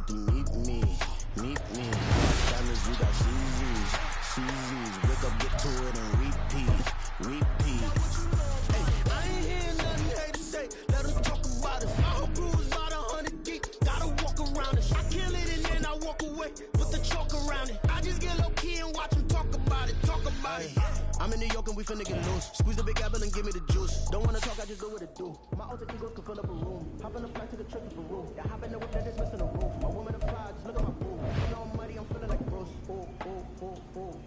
like to meet me. Diamonds, you got CZs. Wake up, get to it, and repeat. Hey, I ain't hearing nothing hate to say. Let us talk about it. My whole crew is about 100 deep. Gotta walk around it. I kill it and then I walk away with the chalk around it. I just get low key and watch them talk about it. I'm in New York and we finna get loose. Squeeze the big apple and give me the juice. Don't wanna talk, I just do what it do. My alter egos can fill up a room. Hop in the flight to the trip to Peru. Yeah, hop in the whip that is missing a roof. My woman of pride, just look at my boo. You know I'm mighty, I'm feeling like Bruce. Ooh.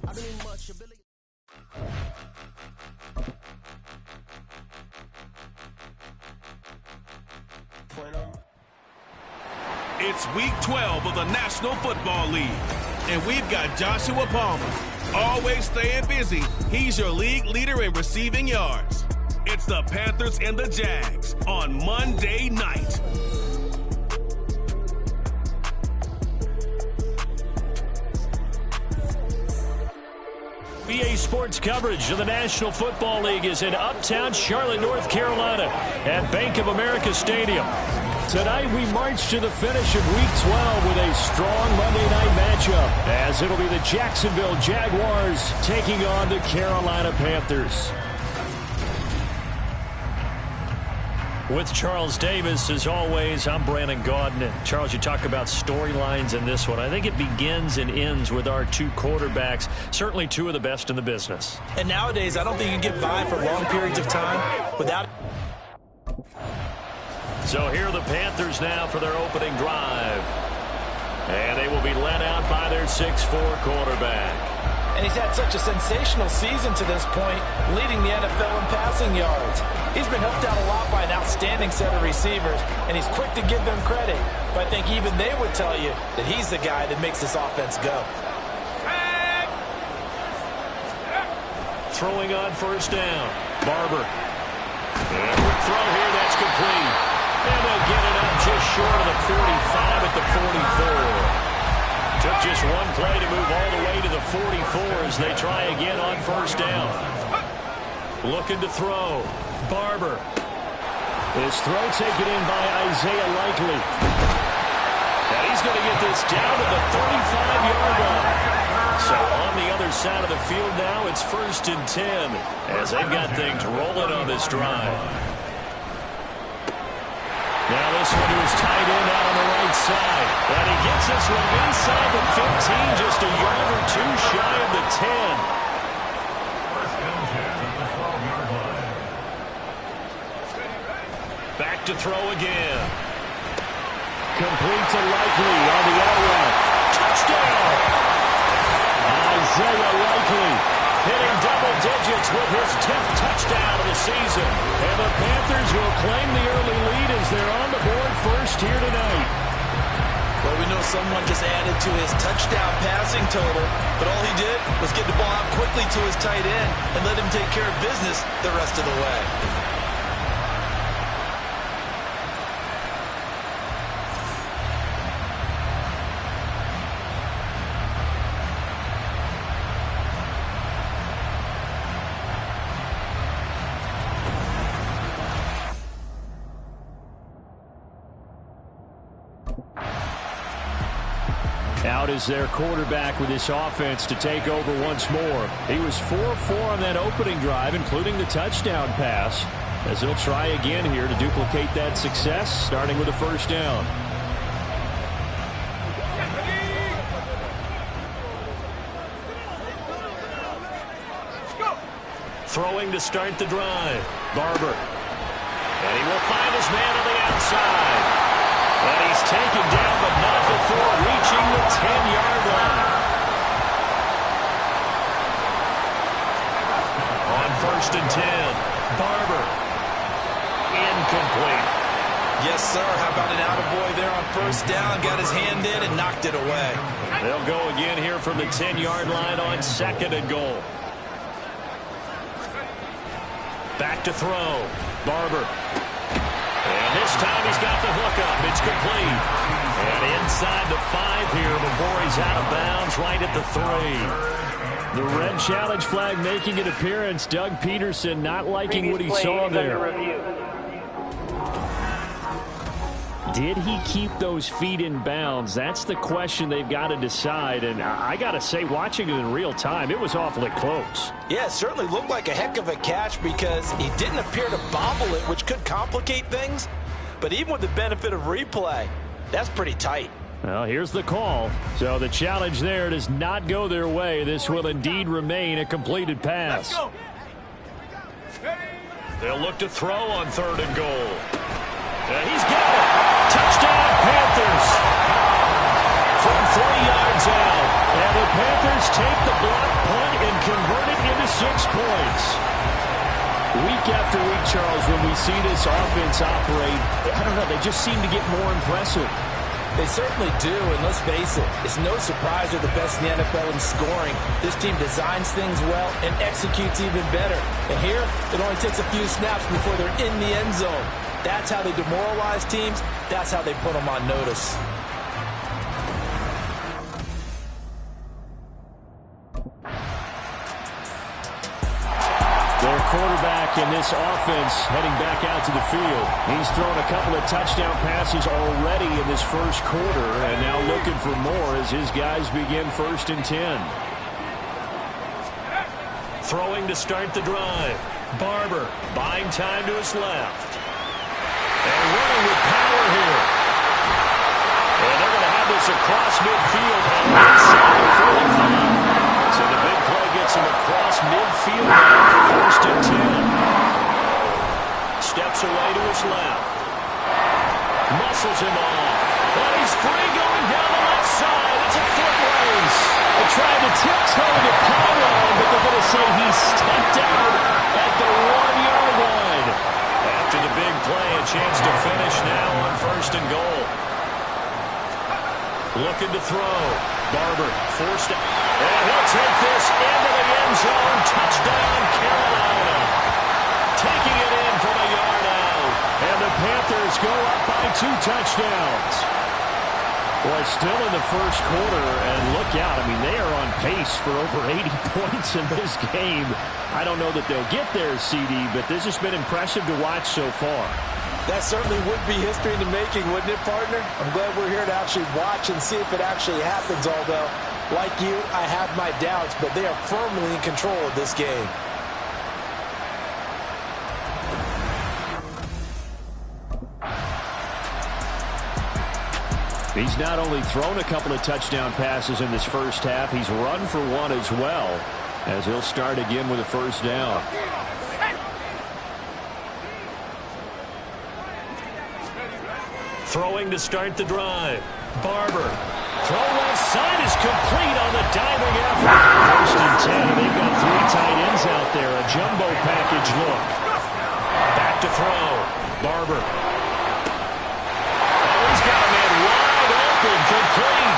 I don't need much ability. It's week 12 of the National Football League, and we've got Joshua Palmer. Always staying busy, he's your league leader in receiving yards. It's the Panthers and the Jags on Monday night. EA Sports coverage of the National Football League is in uptown Charlotte, North Carolina at Bank of America Stadium. Tonight we march to the finish of Week 12 with a strong Monday night matchup, as it'll be the Jacksonville Jaguars taking on the Carolina Panthers. With Charles Davis, as always, I'm Brandon Gaudin. Charles, you talk about storylines in this one. I think it begins and ends with our two quarterbacks, certainly two of the best in the business. And nowadays, I don't think you can get by for long periods of time without... So here are the Panthers now for their opening drive. And they will be led out by their 6'4" quarterback. And he's had such a sensational season to this point, leading the NFL in passing yards. He's been helped out a lot by an outstanding set of receivers, and he's quick to give them credit. But I think even they would tell you that he's the guy that makes this offense go. Throwing on first down. Barber. And quick throw here, that's complete. And they'll get it up just short of the 45 at the 44. Took just one play to move all the way to the 44 as they try again on first down. Looking to throw. Barber. His throw taken in by Isaiah Likely. And he's going to get this down to the 35-yard line. So on the other side of the field now, it's 1st and 10 as they've got things rolling on this drive. Now this one to his tight end out on the right side. And he gets this one inside the 15, just a yard or two shy of the 10. Back to throw again. Complete to Likely on the out route. Touchdown! Isaiah Likely hitting double digits with his 10th touchdown of the season. And the Panthers will claim the early lead as they're on the board first here tonight. Well, we know someone just added to his touchdown passing total, but all he did was get the ball out quickly to his tight end and let him take care of business the rest of the way. Out is their quarterback with this offense to take over once more. He was 4-4 on that opening drive, including the touchdown pass, as he'll try again here to duplicate that success, starting with a first down. Throwing to start the drive. Barber. And he will find his man on the outside. And he's taken down, but not before reaching the 10-yard line. On 1st and 10, Barber. Incomplete. Yes, sir. How about an attaboy there on first down? Got his hand in and knocked it away. They'll go again here from the 10-yard line on 2nd and goal. Back to throw. Barber. And this time he's got the hookup. It's complete. And inside the 5 here before he's out of bounds right at the 3. The red challenge flag making an appearance. Doug Peterson not liking what he saw there. Did he keep those feet in bounds? That's the question they've got to decide. And I got to say, watching it in real time, it was awfully close. Yeah, it certainly looked like a heck of a catch because he didn't appear to bobble it, which could complicate things. But even with the benefit of replay, that's pretty tight. Well, here's the call. So the challenge there does not go their way. This will indeed remain a completed pass. They'll look to throw on 3rd and goal. And he's got it. Touchdown, Panthers. From 3 yards out. And the Panthers take the block punt and convert it into 6 points. Week after week, Charles, when we see this offense operate, I don't know, they just seem to get more impressive. They certainly do, and let's face it, it's no surprise they're the best in the NFL in scoring. This team designs things well and executes even better. And here, it only takes a few snaps before they're in the end zone. That's how they demoralize teams. That's how they put them on notice. Their quarterback in this offense heading back out to the field. He's thrown a couple of touchdown passes already in this first quarter, and now looking for more as his guys begin 1st and 10. Throwing to start the drive. Barber buying time to his left. And running with power here. And they're going to have this across midfield on the inside of 45. So the big play gets him across midfield now for 1st and 10. Steps away to his left. Muscles him off. And he's free going down the left side. It's a foot race. They tried to tiptoe to pylon, but they're going to say he stepped out at the 1-yard line. After the big play, a chance to finish now on 1st and goal. Looking to throw. Barber forced it. And he'll take this into the end zone. Touchdown, Carolina. Taking it in from a yard out. And the Panthers go up by 2 touchdowns. Boy, still in the first quarter, and look out. I mean, they are on pace for over 80 points in this game. I don't know that they'll get there, CD, but this has been impressive to watch so far. That certainly would be history in the making, wouldn't it, partner? I'm glad we're here to actually watch and see if it actually happens, although, like you, I have my doubts, but they are firmly in control of this game. He's not only thrown a couple of touchdown passes in this first half, he's run for 1 as well, as he'll start again with a 1st down. Throwing to start the drive. Barber. Throw left side is complete on the diving effort. 1st and 10, and they've got 3 tight ends out there. A jumbo package look. Back to throw. Barber. Oh, he's got a man wide open. Complete.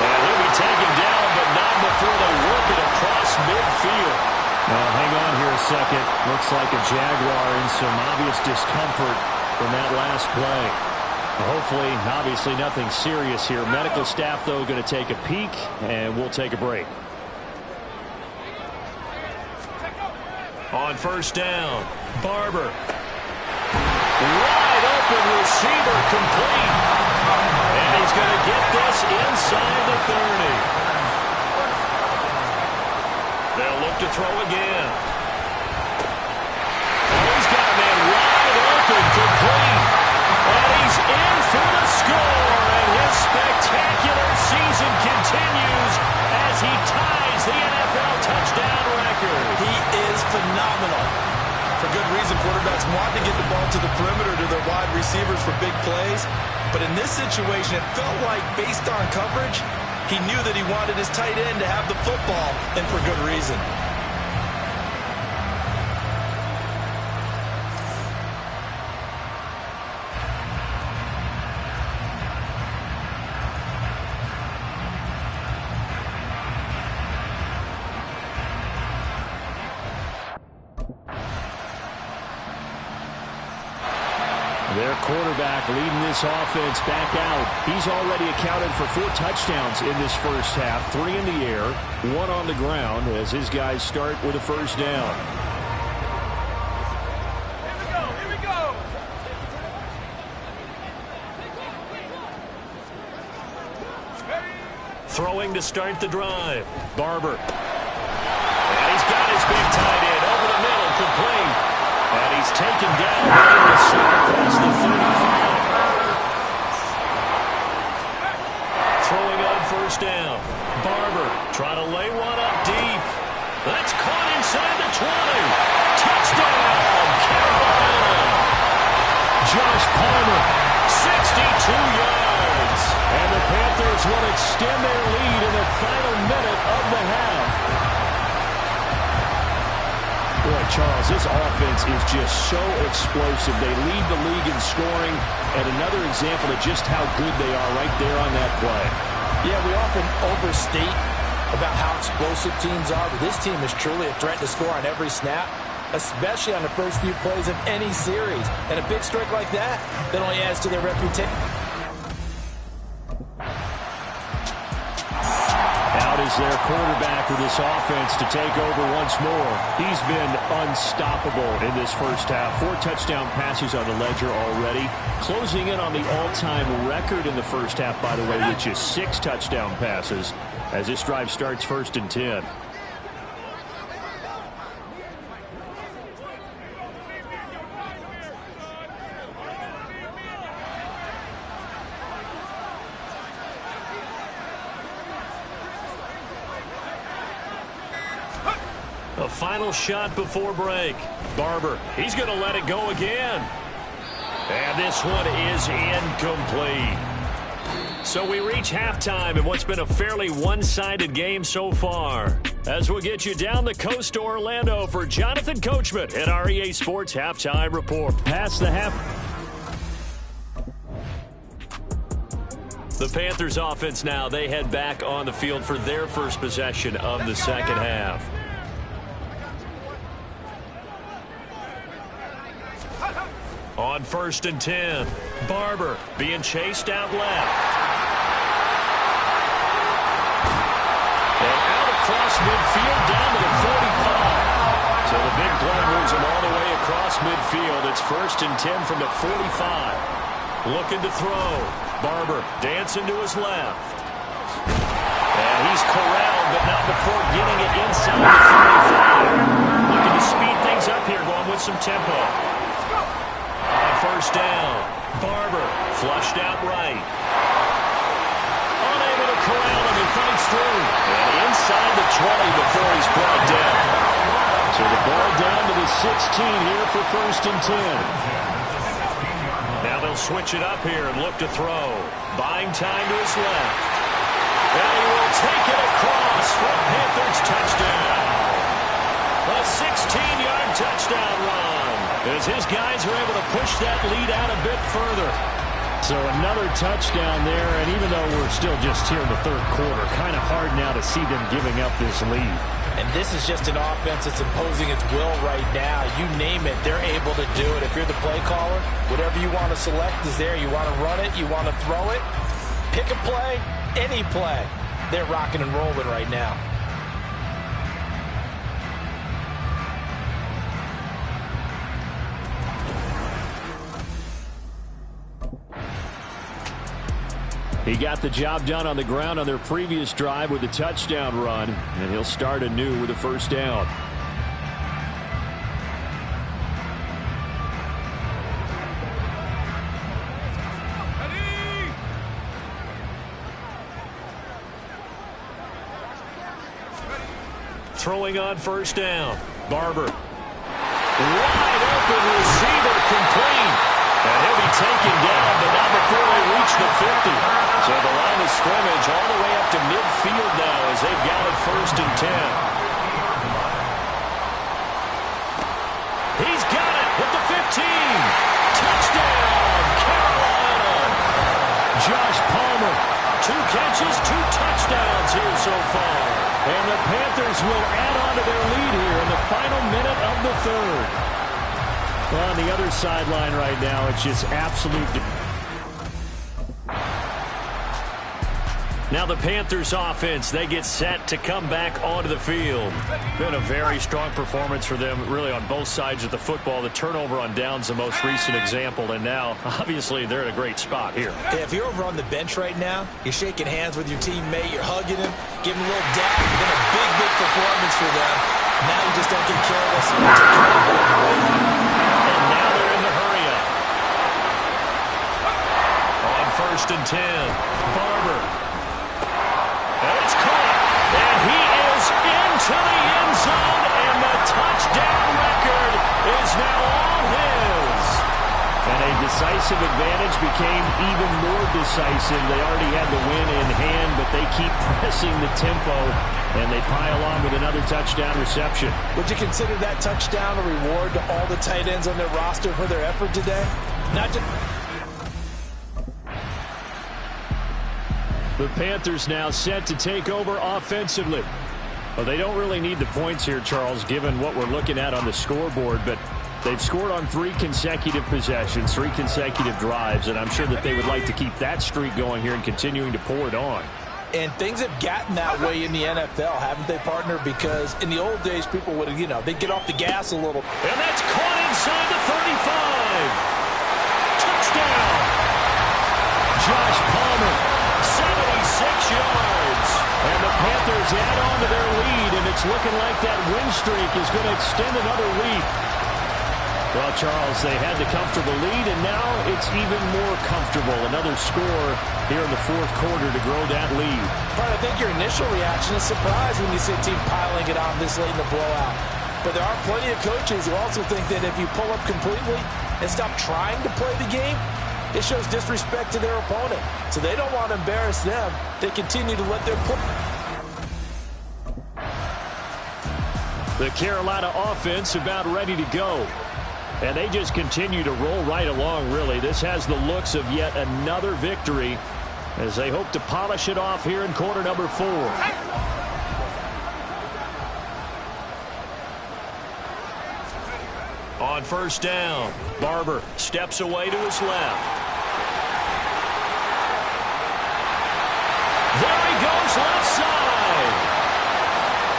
And he'll be taken down, but not before they work it across midfield. Well, hang on here a second. Looks like a Jaguar in some obvious discomfort from that last play. Hopefully, obviously, nothing serious here. Medical staff, though, going to take a peek, and we'll take a break. On 1st down, Barber. Wide open receiver complete. And he's going to get this inside the 30. They'll look to throw again. Oh, he's got a man wide open, complete. And he's in for the score, and his spectacular season continues as he ties the NFL touchdown record. He is phenomenal. For good reason, quarterbacks want to get the ball to the perimeter to their wide receivers for big plays. But in this situation, it felt like, based on coverage, he knew that he wanted his tight end to have the football, and for good reason. Their quarterback leading this offense back out. He's already accounted for 4 touchdowns in this first half. 3 in the air, 1 on the ground as his guys start with a 1st down. Here we go. Throwing to start the drive. Barber. And he's got his big tight end over the middle, complete. And he's taken down by the center across the 35. Throwing on first down. Barber trying to lay one up deep. That's caught inside the 20. Touchdown, Carolina. Josh Palmer, 62 yards. And the Panthers will extend their lead in the final minute of the half. Boy, Charles, this offense is just so explosive. They lead the league in scoring, and another example of just how good they are right there on that play. Yeah, we often overstate about how explosive teams are, but this team is truly a threat to score on every snap, especially on the first few plays of any series. And a big strike like that only adds to their reputation. Out is their quarterback with this offense to take over once more. He's been unstoppable in this first half. 4 touchdown passes on the ledger already. Closing in on the all-time record in the first half, by the way, with just 6 touchdown passes as this drive starts 1st and 10. A final shot before break. Barber, he's going to let it go again. And this one is incomplete. So we reach halftime in what's been a fairly one-sided game so far. As we'll get you down the coast to Orlando for Jonathan Coachman at our EA Sports Halftime Report. Past the half. The Panthers offense now, they head back on the field for their first possession of the second half. On 1st and 10, Barber being chased out left. And out across midfield down to the 45. So the big play moves him all the way across midfield. It's 1st and 10 from the 45. Looking to throw. Barber dancing to his left. And he's corralled, but not before getting it inside the 45. Looking to speed things up here, going with some tempo. First down. Barber flushed out right. Unable to corral him. He fights through. And inside the 20 before he's brought down. So the ball down to the 16 here for 1st and 10. Now they'll switch it up here and look to throw. Buying time to his left. And he will take it across for a Panthers touchdown. A 16-yard touchdown run. As his guys are able to push that lead out a bit further. So another touchdown there, and even though we're still just here in the 3rd quarter, kind of hard now to see them giving up this lead. And this is just an offense that's imposing its will right now. You name it, they're able to do it. If you're the play caller, whatever you want to select is there. You want to run it, you want to throw it, pick a play, any play. They're rocking and rolling right now. He got the job done on the ground on their previous drive with a touchdown run, and he'll start anew with a 1st down. Throwing on 1st down. Barber. Wide open receiver, complete. And he'll be taken down, but not before they reach the 50. So the line of scrimmage all the way up to midfield now as they've got it 1st and 10. He's got it at the 15. Touchdown, Carolina. Josh Palmer. 2 catches, 2 touchdowns here so far. And the Panthers will add on to their lead here in the final minute of the 3rd. Well, on the other sideline right now, it's just absolute. Now the Panthers offense, they get set to come back onto the field. Been a very strong performance for them, really, on both sides of the football. The turnover on downs, the most recent example, and now, obviously, they're in a great spot here. Yeah, if you're over on the bench right now, you're shaking hands with your teammate, you're hugging him, giving him a little dab. It's been a big, big performance for them. Now you just don't get careless. And now they're in the hurry-up. On 1st and 10, Barber. And it's caught, and he is into the end zone, and the touchdown record is now all his. And a decisive advantage became even more decisive. They already had the win in hand, but they keep pressing the tempo, and they pile on with another touchdown reception. Would you consider that touchdown a reward to all the tight ends on their roster for their effort today? Not just... The Panthers now set to take over offensively. Well, they don't really need the points here, Charles, given what we're looking at on the scoreboard, but they've scored on 3 consecutive possessions, 3 consecutive drives, and I'm sure that they would like to keep that streak going here and continuing to pour it on. And things have gotten that way in the NFL, haven't they, partner? Because in the old days, people would, they'd get off the gas a little. And that's caught inside the 35. Touchdown. Josh Palmer. 76 yards. And the Panthers add on to their lead, and it's looking like that win streak is going to extend another week. Well, Charles, they had the comfortable lead, and now it's even more comfortable. Another score here in the 4th quarter to grow that lead. But I think your initial reaction is surprise when you see a team piling it on this late in the blowout. But there are plenty of coaches who also think that if you pull up completely and stop trying to play the game, it shows disrespect to their opponent. So they don't want to embarrass them. They continue to let their play. The Carolina offense about ready to go. And they just continue to roll right along, really. This has the looks of yet another victory as they hope to polish it off here in quarter number 4. On 1st down, Barber steps away to his left. There he goes left side.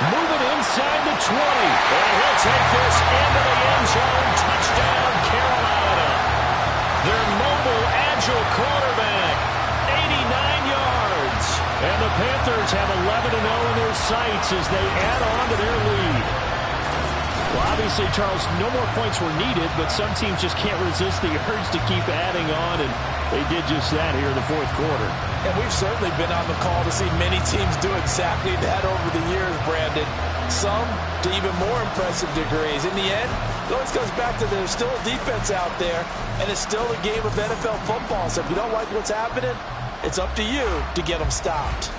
Moving inside the 20. And he'll take this into the end zone. Touchdown, Carolina. Their mobile, agile quarterback. 89 yards. And the Panthers have 11-0 in their sights as they add on to their lead. Well, obviously, Charles, no more points were needed, but some teams just can't resist the urge to keep adding on, and they did just that here in the 4th quarter. And we've certainly been on the call to see many teams do exactly that over the years, Brandon. Some to even more impressive degrees. In the end, it always comes back to there's still a defense out there, and it's still a game of NFL football. So if you don't like what's happening, it's up to you to get them stopped.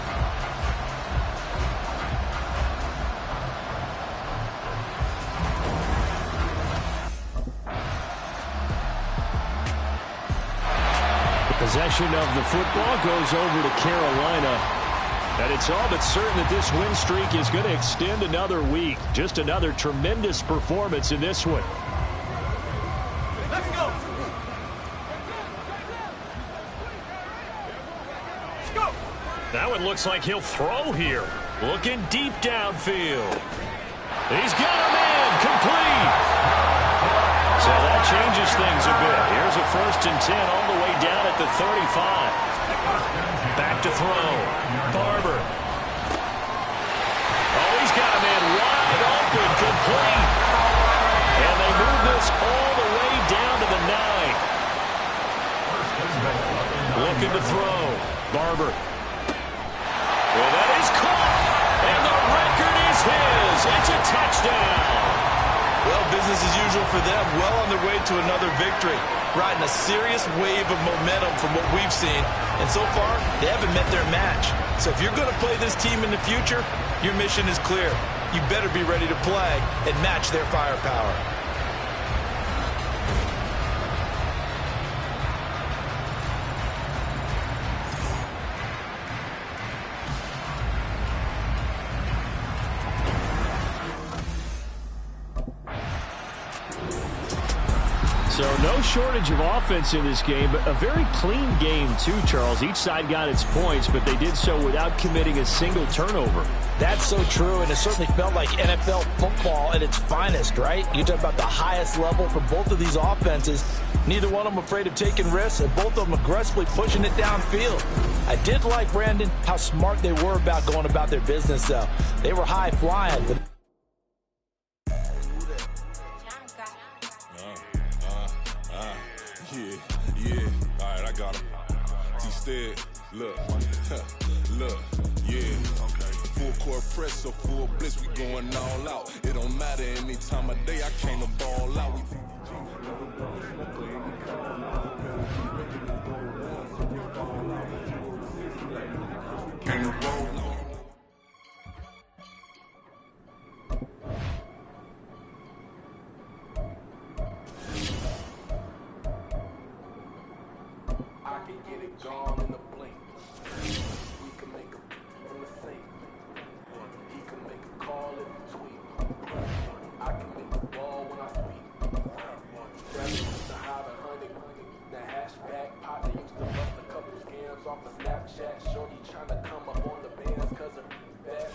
Possession of the football goes over to Carolina. And it's all but certain that this win streak is going to extend another week. Just another tremendous performance in this one. Let's go. Let's go. That one looks like he'll throw here. Looking deep downfield. He's got a man complete. So that changes things a bit. Here's a 1st and 10 all the way down at the 35. Back to throw. Barber. Oh, he's got a man wide open, complete. And they move this all the way down to the 9. Looking to throw. Barber. Well, that is caught. And the record is his. It's a touchdown. Well, business as usual for them. Well on their way to another victory. Riding a serious wave of momentum from what we've seen. And so far, they haven't met their match. So if you're going to play this team in the future, your mission is clear. You better be ready to play and match their firepower. So no shortage of offense in this game, but a very clean game too, Charles. Each side got its points, but they did so without committing a single turnover. That's so true, and it certainly felt like NFL football at its finest, right? You talk about the highest level for both of these offenses. Neither one of them afraid of taking risks, and both of them aggressively pushing it downfield. I did like, Brandon, how smart they were about going about their business, though. They were high-flying, but yeah, all right, I got him. Instead, look, yeah, okay. Full court press, so full blitz, we going all out. It don't matter any time of day, I came to ball out. Gone in the blink. We can make a in the sink. He can make a call if he tweet. I can make a ball when I speak. Rather used to hide 100. The hatchback pot, they used to bust a couple scams off of Snapchat. Shorty trying to come up on the bands cause her bad.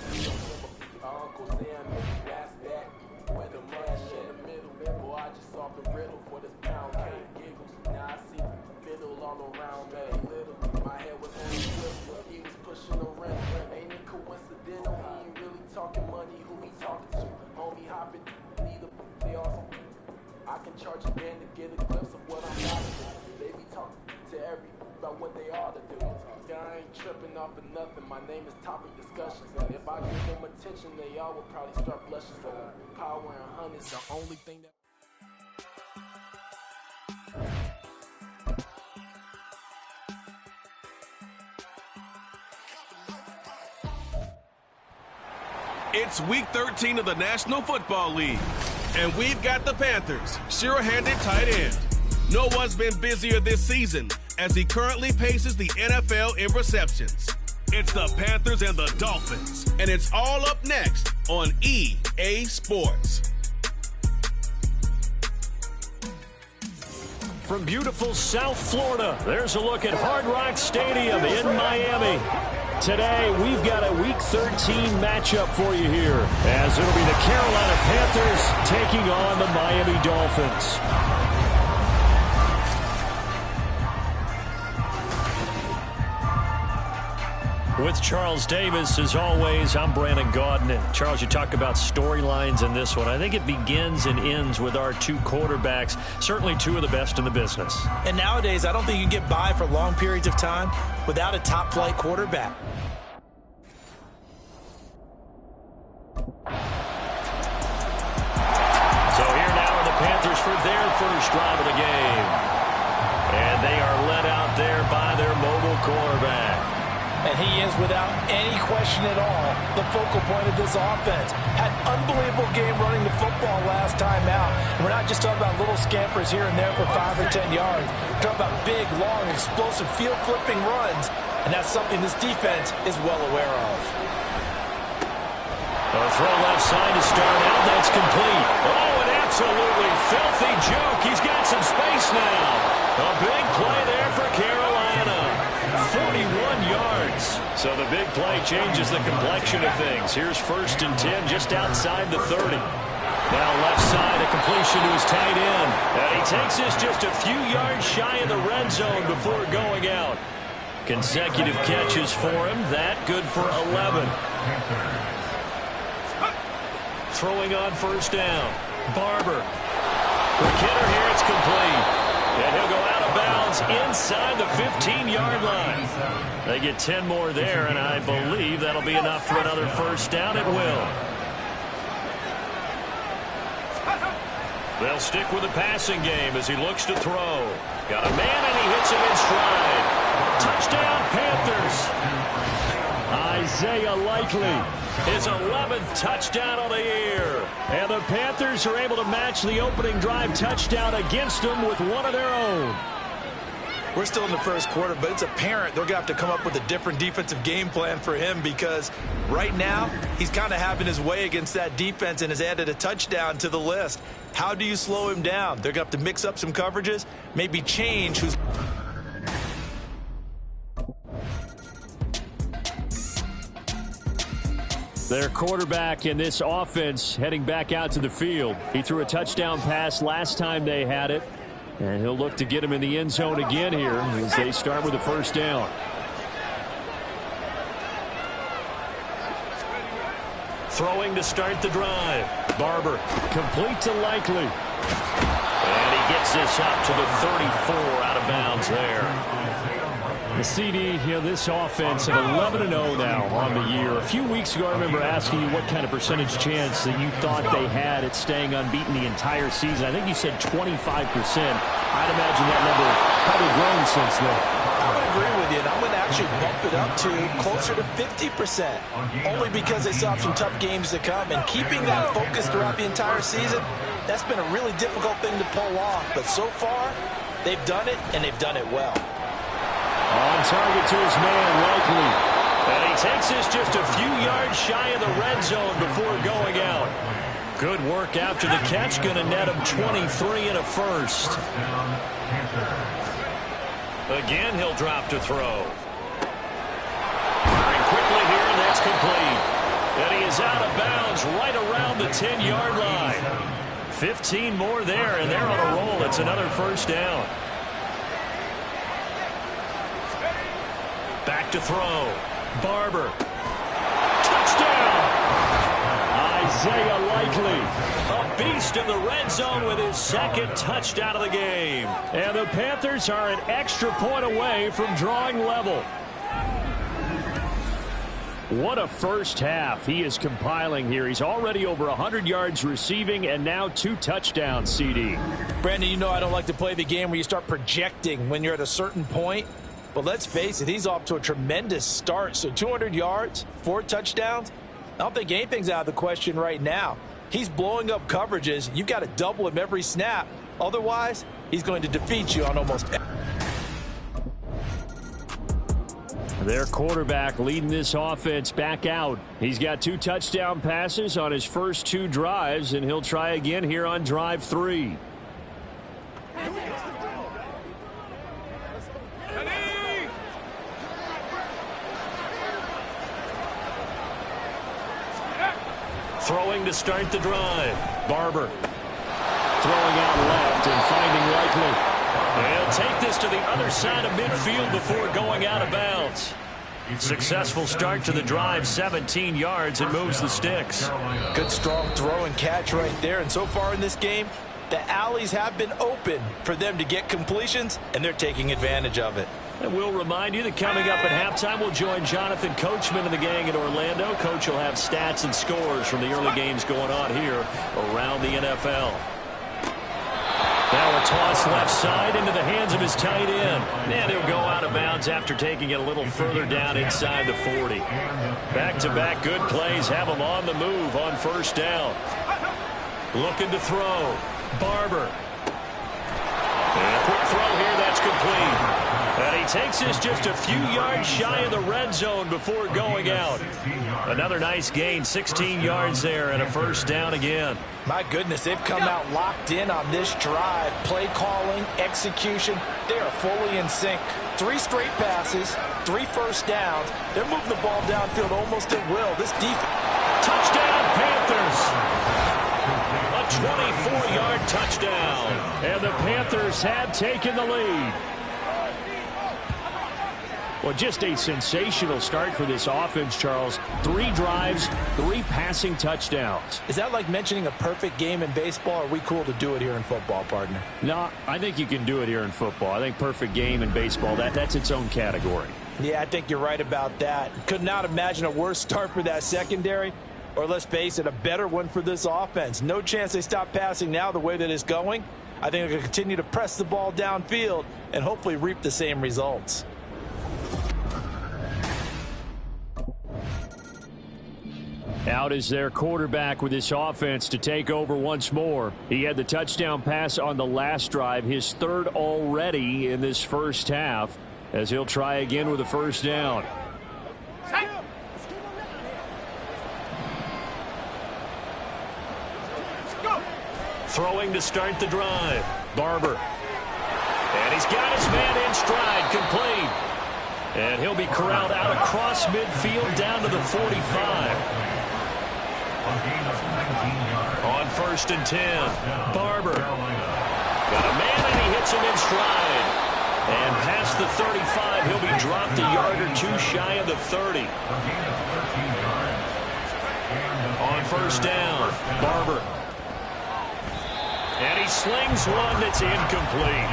Uncle Sam made me last that. Where the mash in the middle. Boy, I just solved the riddle for this pound cake. Giggles. Now I see fiddle all around me. My head was on the swivel, he was pushing the rim. Ain't it coincidental? He ain't really talking money. Who he talking to? Homie hopping, neither they awesome. I can charge a band to get a glimpse of what I'm about to do. They be talking to everybody about what they ought to do. I ain't tripping off of nothing. My name is topic discussions. And if I give them attention, they all will probably start blushing. So power and honey's the only thing that. It's week 13 of the National Football League, and we've got the Panthers, sure-handed tight end. No one's been busier this season as he currently paces the NFL in receptions. It's the Panthers and the Dolphins, and it's all up next on EA Sports. From beautiful South Florida, there's a look at Hard Rock Stadium in Miami. Today, we've got a Week 13 matchup for you here, as it'll be the Carolina Panthers taking on the Miami Dolphins. With Charles Davis, as always, I'm Brandon Gaudin. And Charles, you talk about storylines in this one. I think it begins and ends with our two quarterbacks, certainly two of the best in the business. And nowadays, I don't think you can get by for long periods of time without a top-flight quarterback. So here now are the Panthers for their first drive of the game. And they are led out there by their mobile quarterback. And he is, without any question at all, the focal point of this offense. Had an unbelievable game running the football last time out. And we're not just talking about little scampers here and there for 5 or 10 yards. We're talking about big, long, explosive, field-flipping runs. And that's something this defense is well aware of. A throw left side to start out. That's complete. Oh, an absolutely filthy joke. He's got some space now. A big play there for Carolina. 41 yards. So the big play changes the complexion of things. Here's 1st and 10 just outside the 30. Now left side, a completion to his tight end. And he takes this just a few yards shy of the red zone before going out. Consecutive catches for him. That good for 11. Throwing on 1st down. Barber. For Kidder here, it's complete. And he'll go out of bounds inside the 15-yard line. They get 10 more there, and I believe that'll be enough for another 1st down. It will. They'll stick with the passing game as he looks to throw. Got a man, and he hits him in stride. Touchdown, Panthers. Isaiah Likely. His 11th touchdown of the year. And the Panthers are able to match the opening drive touchdown against them with one of their own. We're still in the first quarter, but it's apparent they're going to have to come up with a different defensive game plan for him because right now he's kind of having his way against that defense and has added a touchdown to the list. How do you slow him down? They're going to have to mix up some coverages, maybe change who's... Their quarterback in this offense heading back out to the field. He threw a touchdown pass last time they had it. And he'll look to get him in the end zone again here as they start with a first down. Throwing to start the drive. Barber. Complete to Likely. And he gets this up to the 34 out of bounds there. The CD, this offense at 11-0 now on the year. A few weeks ago, I remember asking you what kind of percentage chance that you thought they had at staying unbeaten the entire season. I think you said 25%. I'd imagine that number probably grown since then. I would agree with you, and I'm going to actually bump it up to closer to 50%, only because they still have some tough games to come. And keeping that focus throughout the entire season, that's been a really difficult thing to pull off. But so far, they've done it, and they've done it well. On target to his man, Likely. And he takes this just a few yards shy of the red zone before going out. Good work after the catch. Going to net him 23 and a first. Again, he'll drop to throw. Firing quickly here, and that's complete. And he is out of bounds right around the 10-yard line. 15 more there, and they're on a roll. It's another first down. Back to throw. Barber. Touchdown! Isaiah Likely. A beast in the red zone with his second touchdown of the game. And the Panthers are an extra point away from drawing level. What a first half he is compiling here. He's already over 100 yards receiving and now 2 touchdowns, CD. Brandon, you know I don't like to play the game where you start projecting when you're at a certain point. But let's face it, he's off to a tremendous start. So 200 yards, 4 touchdowns. I don't think anything's out of the question right now. He's blowing up coverages. You've got to double him every snap. Otherwise, he's going to defeat you on almost every. Their quarterback leading this offense back out. He's got 2 touchdown passes on his first 2 drives, and he'll try again here on drive 3. Throwing to start the drive. Barber. Throwing out left and finding Likely. He'll take this to the other side of midfield before going out of bounds. Successful start to the drive, 17 yards, and moves the sticks. Good strong throw and catch right there. And so far in this game, the alleys have been open for them to get completions, and they're taking advantage of it. And we'll remind you that coming up at halftime, we'll join Jonathan Coachman and the gang in Orlando. Coach will have stats and scores from the early games going on here around the NFL. Now a toss left side into the hands of his tight end. And he'll go out of bounds after taking it a little further down inside the 40. Back-to-back good plays have him on the move on first down. Looking to throw. Barber. And a quick throw here, that's complete. And he takes this just a few yards shy of the red zone before going out. Another nice gain, 16 yards there, and a first down again. My goodness, they've come out locked in on this drive. Play calling, execution, they are fully in sync. 3 straight passes, 3 first downs. They're moving the ball downfield almost at will. This defense. Touchdown, Panthers! A 24-yard touchdown. And the Panthers have taken the lead. Well, just a sensational start for this offense, Charles. 3 drives, 3 passing touchdowns. Is that like mentioning a perfect game in baseball, or are we cool to do it here in football, partner? No, I think you can do it here in football. I think perfect game in baseball, that's its own category. Yeah, I think you're right about that. Could not imagine a worse start for that secondary, or let's face it, a better one for this offense. No chance they stop passing now the way that it's going. I think they're going to continue to press the ball downfield and hopefully reap the same results. Out is their quarterback with this offense to take over once more. He had the touchdown pass on the last drive, his third already in this first half, as he'll try again with a first down. Throwing to start the drive. Barber. And he's got his man in stride, complete. And he'll be corralled out across midfield down to the 45. On 1st and 10, Barber. Got a man and he hits him in stride. And past the 35, he'll be dropped a yard or two shy of the 30. On 1st down, Barber. And he slings one that's incomplete.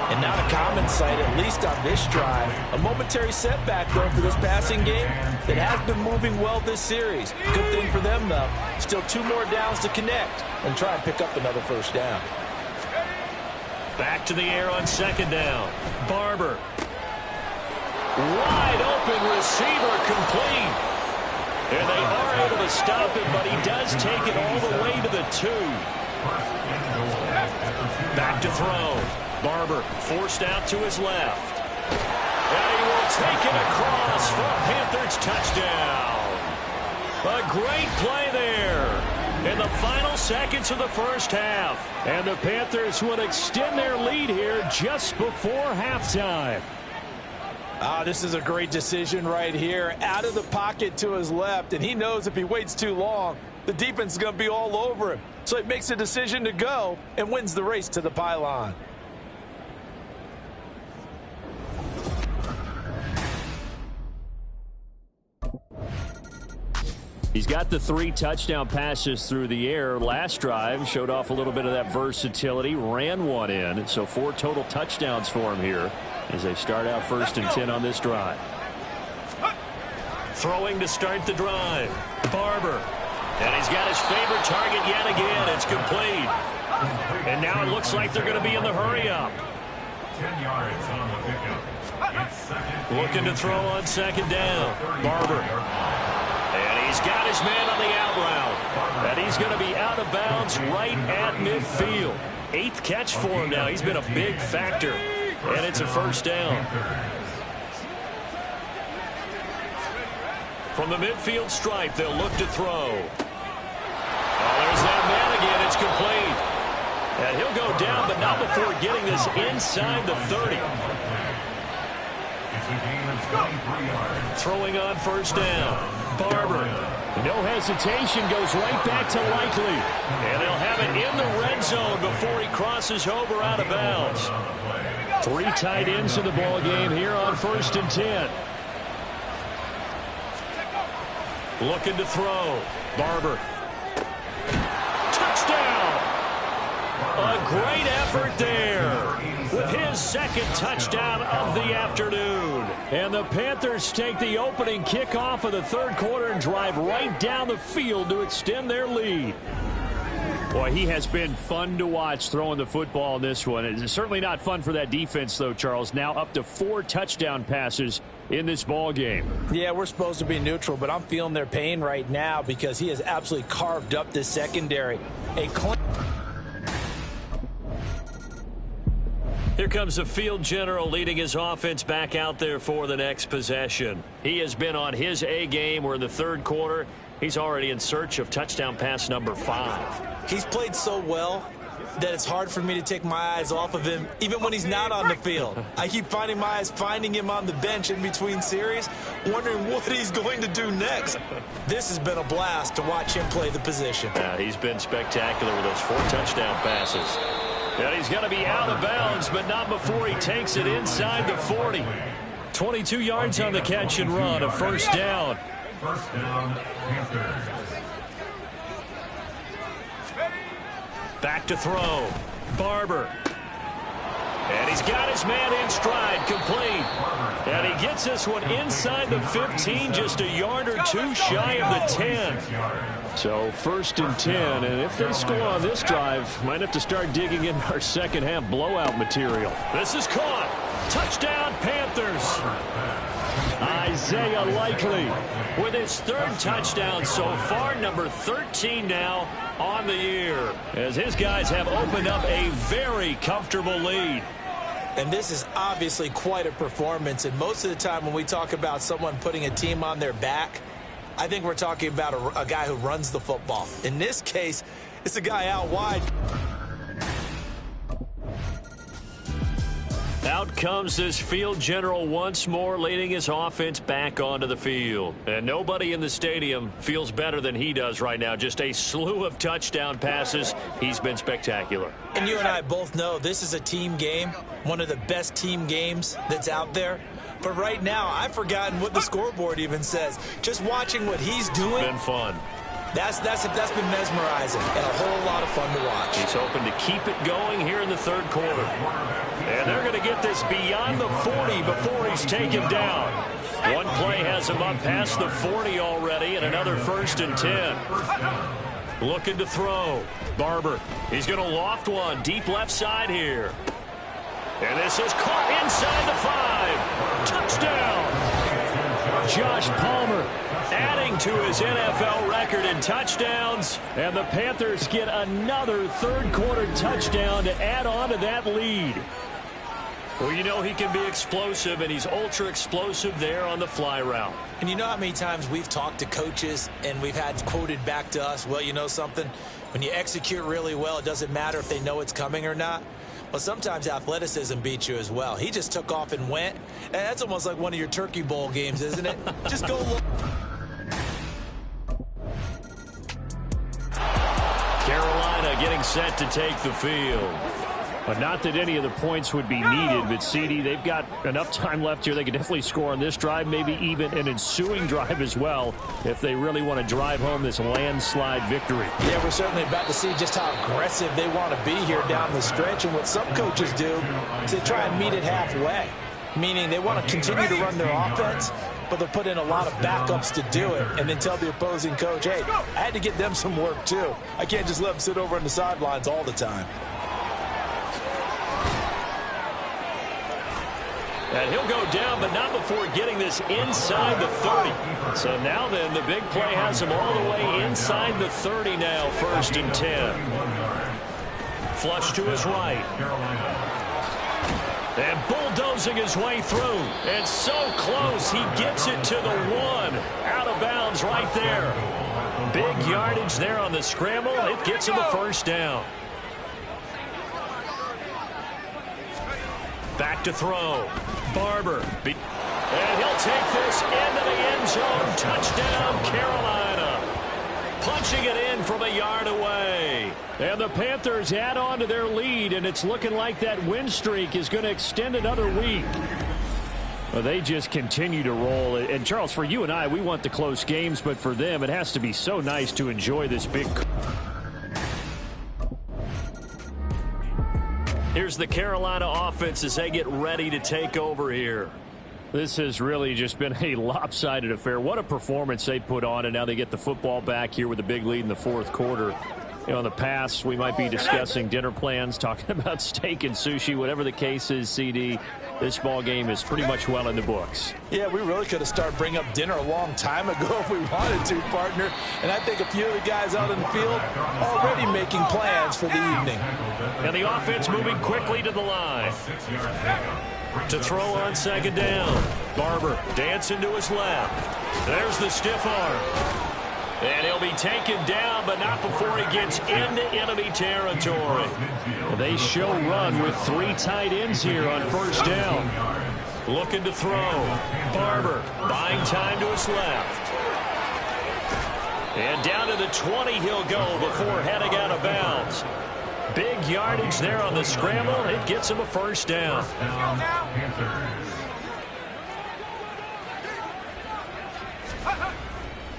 And not a common sight, at least on this drive. A momentary setback, though, for this passing game that has been moving well this series. Good thing for them, though. Still 2 more downs to connect and try and pick up another first down. Back to the air on 2nd down. Barber. Wide open receiver, complete. And they are able to stop him, but he does take it all the way to the 2. Back to throw. Barber forced out to his left. And he will take it across for a Panthers touchdown. A great play there in the final seconds of the first half. And the Panthers will extend their lead here just before halftime. This is a great decision right here. Out of the pocket to his left, and he knows if he waits too long, the defense is going to be all over him. So he makes a decision to go and wins the race to the pylon. He's got the 3 touchdown passes through the air. Last drive showed off a little bit of that versatility, ran one in. So 4 total touchdowns for him here as they start out 1st and 10 on this drive. Throwing to start the drive. Barber. And he's got his favorite target yet again. It's complete. And now it looks like they're going to be in the hurry-up. 10 yards on the pickup. Looking to throw on 2nd down. Barber. And he's got his man on the out route. And he's going to be out of bounds right at midfield. 8th catch for him now. He's been a big factor. And it's a first down. From the midfield stripe, they'll look to throw. Oh, there's that man again. It's complete. And he'll go down, but not before getting this inside the 30. Throwing on 1st down. Barber. No hesitation, goes right back to Likely. And they'll have it in the red zone before he crosses over out of bounds. 3 tight ends in the ball game here on 1st and 10. Looking to throw. Barber. Touchdown! A great effort there with his 2nd touchdown of the afternoon. And the Panthers take the opening kickoff of the 3rd quarter and drive right down the field to extend their lead. Boy, he has been fun to watch throwing the football in this one. It's certainly not fun for that defense, though, Charles. Now up to 4 touchdown passes in this ball game. Yeah, we're supposed to be neutral, but I'm feeling their pain right now because he has absolutely carved up this secondary. Here comes the field general leading his offense back out there for the next possession. He has been on his A game. We're in the 3rd quarter. He's already in search of touchdown pass number 5. He's played so well that it's hard for me to take my eyes off of him, even when he's not on the field. I keep finding my eyes finding him on the bench in between series, wondering what he's going to do next. This has been a blast to watch him play the position. He's been spectacular with those 4 touchdown passes. And he's going to be out of bounds, but not before he takes it inside the 40. 22 yards on the catch and run, a first down. First down, Panthers. Back to throw. Barber. And he's got his man in stride, complete. And he gets this one inside the 15, just a yard or 2 shy of the 10. So 1st and 10, and if they score on this drive, might have to start digging in our second half blowout material. This is caught. Touchdown, Panthers. Isaiah Likely with his third touchdown so far, number 13 now on the year, as his guys have opened up a very comfortable lead. And this is obviously quite a performance, and most of the time when we talk about someone putting a team on their back, I think we're talking about a guy who runs the football. In this case, it's a guy out wide. Out comes this field general once more, leading his offense back onto the field. And nobody in the stadium feels better than he does right now. Just a slew of touchdown passes. He's been spectacular. And you and I both know this is a team game, one of the best team games that's out there. But right now, I've forgotten what the scoreboard even says. Just watching what he's doing. Been fun. That's been mesmerizing and a whole lot of fun to watch. He's hoping to keep it going here in the third quarter. And they're going to get this beyond the 40 before he's taken down. One play has him up past the 40 already, and another 1st and 10. Looking to throw. Barber. He's going to loft one deep left side here. And this is caught inside the 5. Touchdown. Josh Palmer adding to his NFL record in touchdowns. And the Panthers get another third quarter touchdown to add on to that lead. Well, you know he can be explosive, and he's ultra explosive there on the fly route. And you know how many times we've talked to coaches and we've had quoted back to us, well, you know something? When you execute really well, it doesn't matter if they know it's coming or not. Well, sometimes athleticism beats you as well. He just took off and went. And that's almost like one of your Turkey Bowl games, isn't it? Just go look. Carolina getting set to take the field. But not that any of the points would be needed, but CD, they've got enough time left here. They can definitely score on this drive, maybe even an ensuing drive as well, if they really want to drive home this landslide victory. Yeah, we're certainly about to see just how aggressive they want to be here down the stretch. And what some coaches do is they try and meet it halfway, meaning they want to continue to run their offense, but they'll put in a lot of backups to do it and then tell the opposing coach, hey, I had to get them some work too. I can't just let them sit over on the sidelines all the time. And he'll go down, but not before getting this inside the 30. So now then, the big play has him all the way inside the 30 now, 1st and 10. Flush to his right. And bulldozing his way through. And so close, he gets it to the 1. Out of bounds right there. Big yardage there on the scramble. It gets him a 1st down. Back to throw. Barber. And he'll take this into the end zone. Touchdown, Carolina. Punching it in from a yard away. And the Panthers add on to their lead, and it's looking like that win streak is going to extend another week. Well, they just continue to roll. And, Charles, for you and I, we want the close games, but for them, it has to be so nice to enjoy this big. Here's the Carolina offense as they get ready to take over here. This has really just been a lopsided affair. What a performance they put on, and now they get the football back here with a big lead in the 4th quarter. You know, in the past, we might be discussing dinner plans, talking about steak and sushi, whatever the case is, CD. This ball game is pretty much well in the books. Yeah, we really could have started bringing up dinner a long time ago if we wanted to, partner. And I think a few of the guys out in the field already making plans for the evening. And the offense moving quickly to the line. To throw on 2nd down. Barber dancing to his left. There's the stiff arm. And he'll be taken down, but not before he gets into enemy territory. They show run with 3 tight ends here on 1st down. Looking to throw. Barber buying time to his left. And down to the 20 he'll go before heading out of bounds. Big yardage there on the scramble. It gets him a 1st down.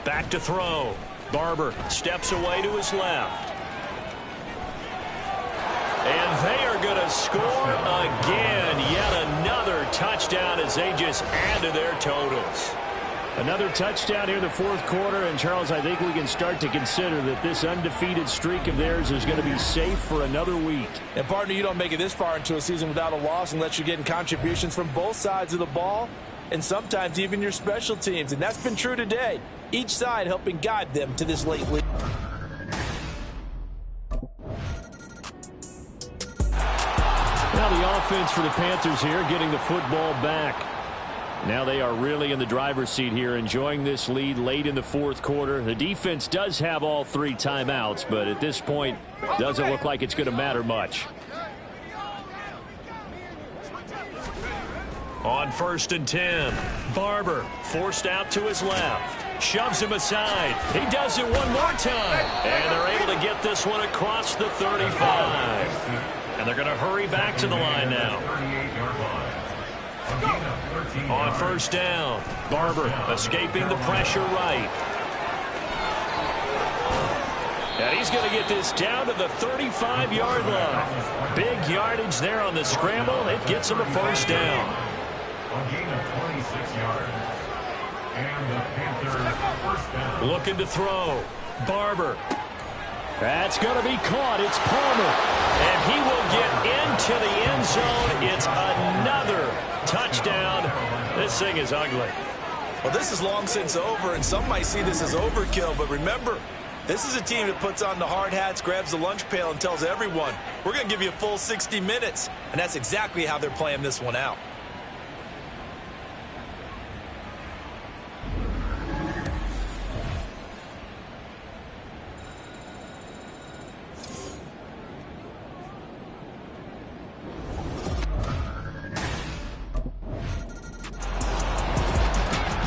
Back to throw. Barber steps away to his left. And they are going to score again. Yet another touchdown as they just add to their totals. Another touchdown here in the 4th quarter. And, Charles, I think we can start to consider that this undefeated streak of theirs is going to be safe for another week. And, partner, you don't make it this far into a season without a loss unless you're getting contributions from both sides of the ball. and sometimes even your special teams. And that's been true today. Each side helping guide them to this late lead. Now the offense for the Panthers here, getting the football back. Now they are really in the driver's seat here, enjoying this lead late in the fourth quarter. The defense does have all 3 timeouts, but at this point, doesn't look like it's going to matter much. On 1st and 10, Barber forced out to his left. Shoves him aside. He does it one more time. And they're able to get this one across the 35. And they're going to hurry back to the line now. On 1st down, Barber escaping the pressure right. And he's going to get this down to the 35-yard line. Big yardage there on the scramble. It gets him a 1st down. A gain of 26 yards. And the Panthers 1st down. Looking to throw. Barber. That's going to be caught. It's Palmer. And he will get into the end zone. It's another touchdown. This thing is ugly. Well, this is long since over, and some might see this as overkill. But remember, this is a team that puts on the hard hats, grabs the lunch pail, and tells everyone, we're going to give you a full 60 minutes. And that's exactly how they're playing this one out.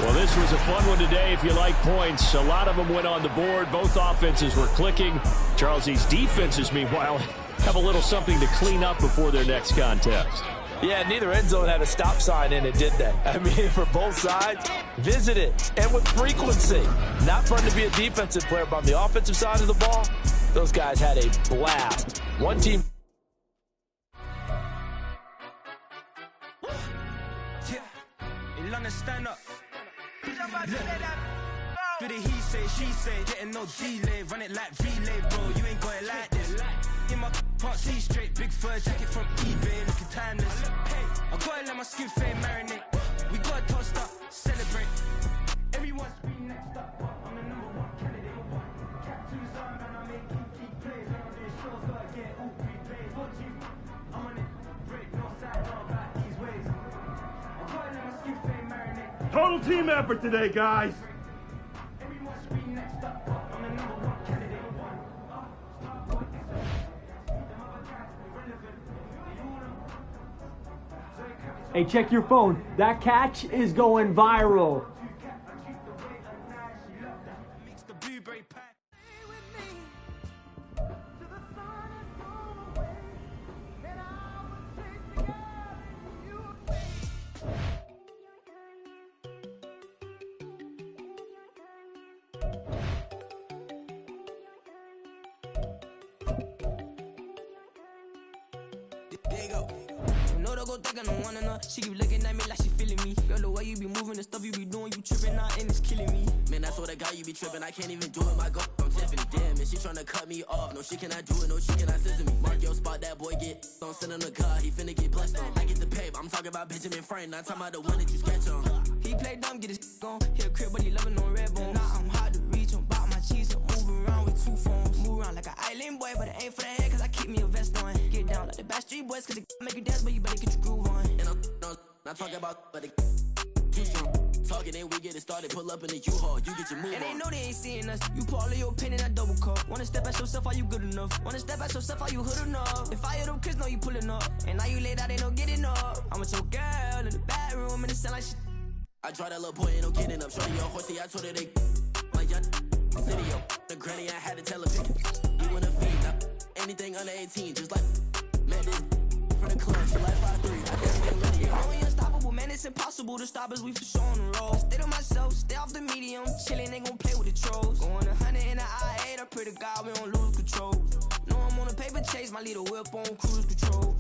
This was a fun one today if you like points. A lot of them went on the board. Both offenses were clicking. Charles, these defenses, meanwhile, have a little something to clean up before their next contest. Yeah, neither end zone had a stop sign in it, did they? I mean, for both sides, visit it, and with frequency. Not fun to be a defensive player, but on the offensive side of the ball, those guys had a blast. One team... Stand up. Do the he say, she say, getting no delay, run it like relay, bro. You ain't got it like this. In my can't see straight, big fur jacket from eBay, looking timeless. I gotta let my skin fade marinate. We gotta toast up, celebrate. Everyone's been next up. I'm the #1 candidate. Tattoos on, man, I make key plays. When I'm doing shows, gotta get all 3 plays. What you? I'm on it, break no side, no back these ways. I gotta let my skin fade marinate. Total team effort today, guys. Hey, check your phone. That catch is going viral. She keep looking at me like she feeling me. Girl, the way you be moving, the stuff you be doing, you tripping out and it's killing me. Man, that's what I got, you be tripping. I can't even do it, my girl. I'm Tiffany. Damn, and she tryna cut me off. No, she cannot do it, no, she cannot scissor me. Mark your spot, that boy get. Don't send him the car, he finna get blessed on. I get the pay, but I'm talking about Benjamin Franklin. Not talking about the one that you sketch on. He play dumb, get his gone. Hit a crib, but he loving on red bone. Nah, I'm hard to reach, I'm bout my cheese. I'm moving around with 2 phones. Move around like an island boy, but it ain't for the head, cause I keep me a vest on. Get down like the Backstreet Boys, cause it make you dance, but you better get your groove on. And I'm not talking about, but it too strong. Talking, then we get it started. Pull up in the U-Haul, you get your move. And they know they ain't seeing us. You put all of your pen in that double cup. Wanna step at yourself, are you good enough? Wanna step at yourself, are you hood enough? If I hear them kids, know you pulling up. And now you laid out, they don't get enough. I'm with your girl in the bedroom, and it sound like shit. I tried that little boy, ain't no kidding up. Shorty, your horsey, I told her they like young city, yo. The granny, I had to tell her pick it. You wanna feed now. Anything under 18, just like Madden. For the club, she like 5'3". Yeah, unstoppable, man, it's impossible to stop us, we for sure on the road. Stay to myself, stay off the medium, chillin', ain't gon' play with the trolls. Going 100 in the I-8, I pray to God we don't lose control. No, I'm on a paper chase, my little whip on cruise control.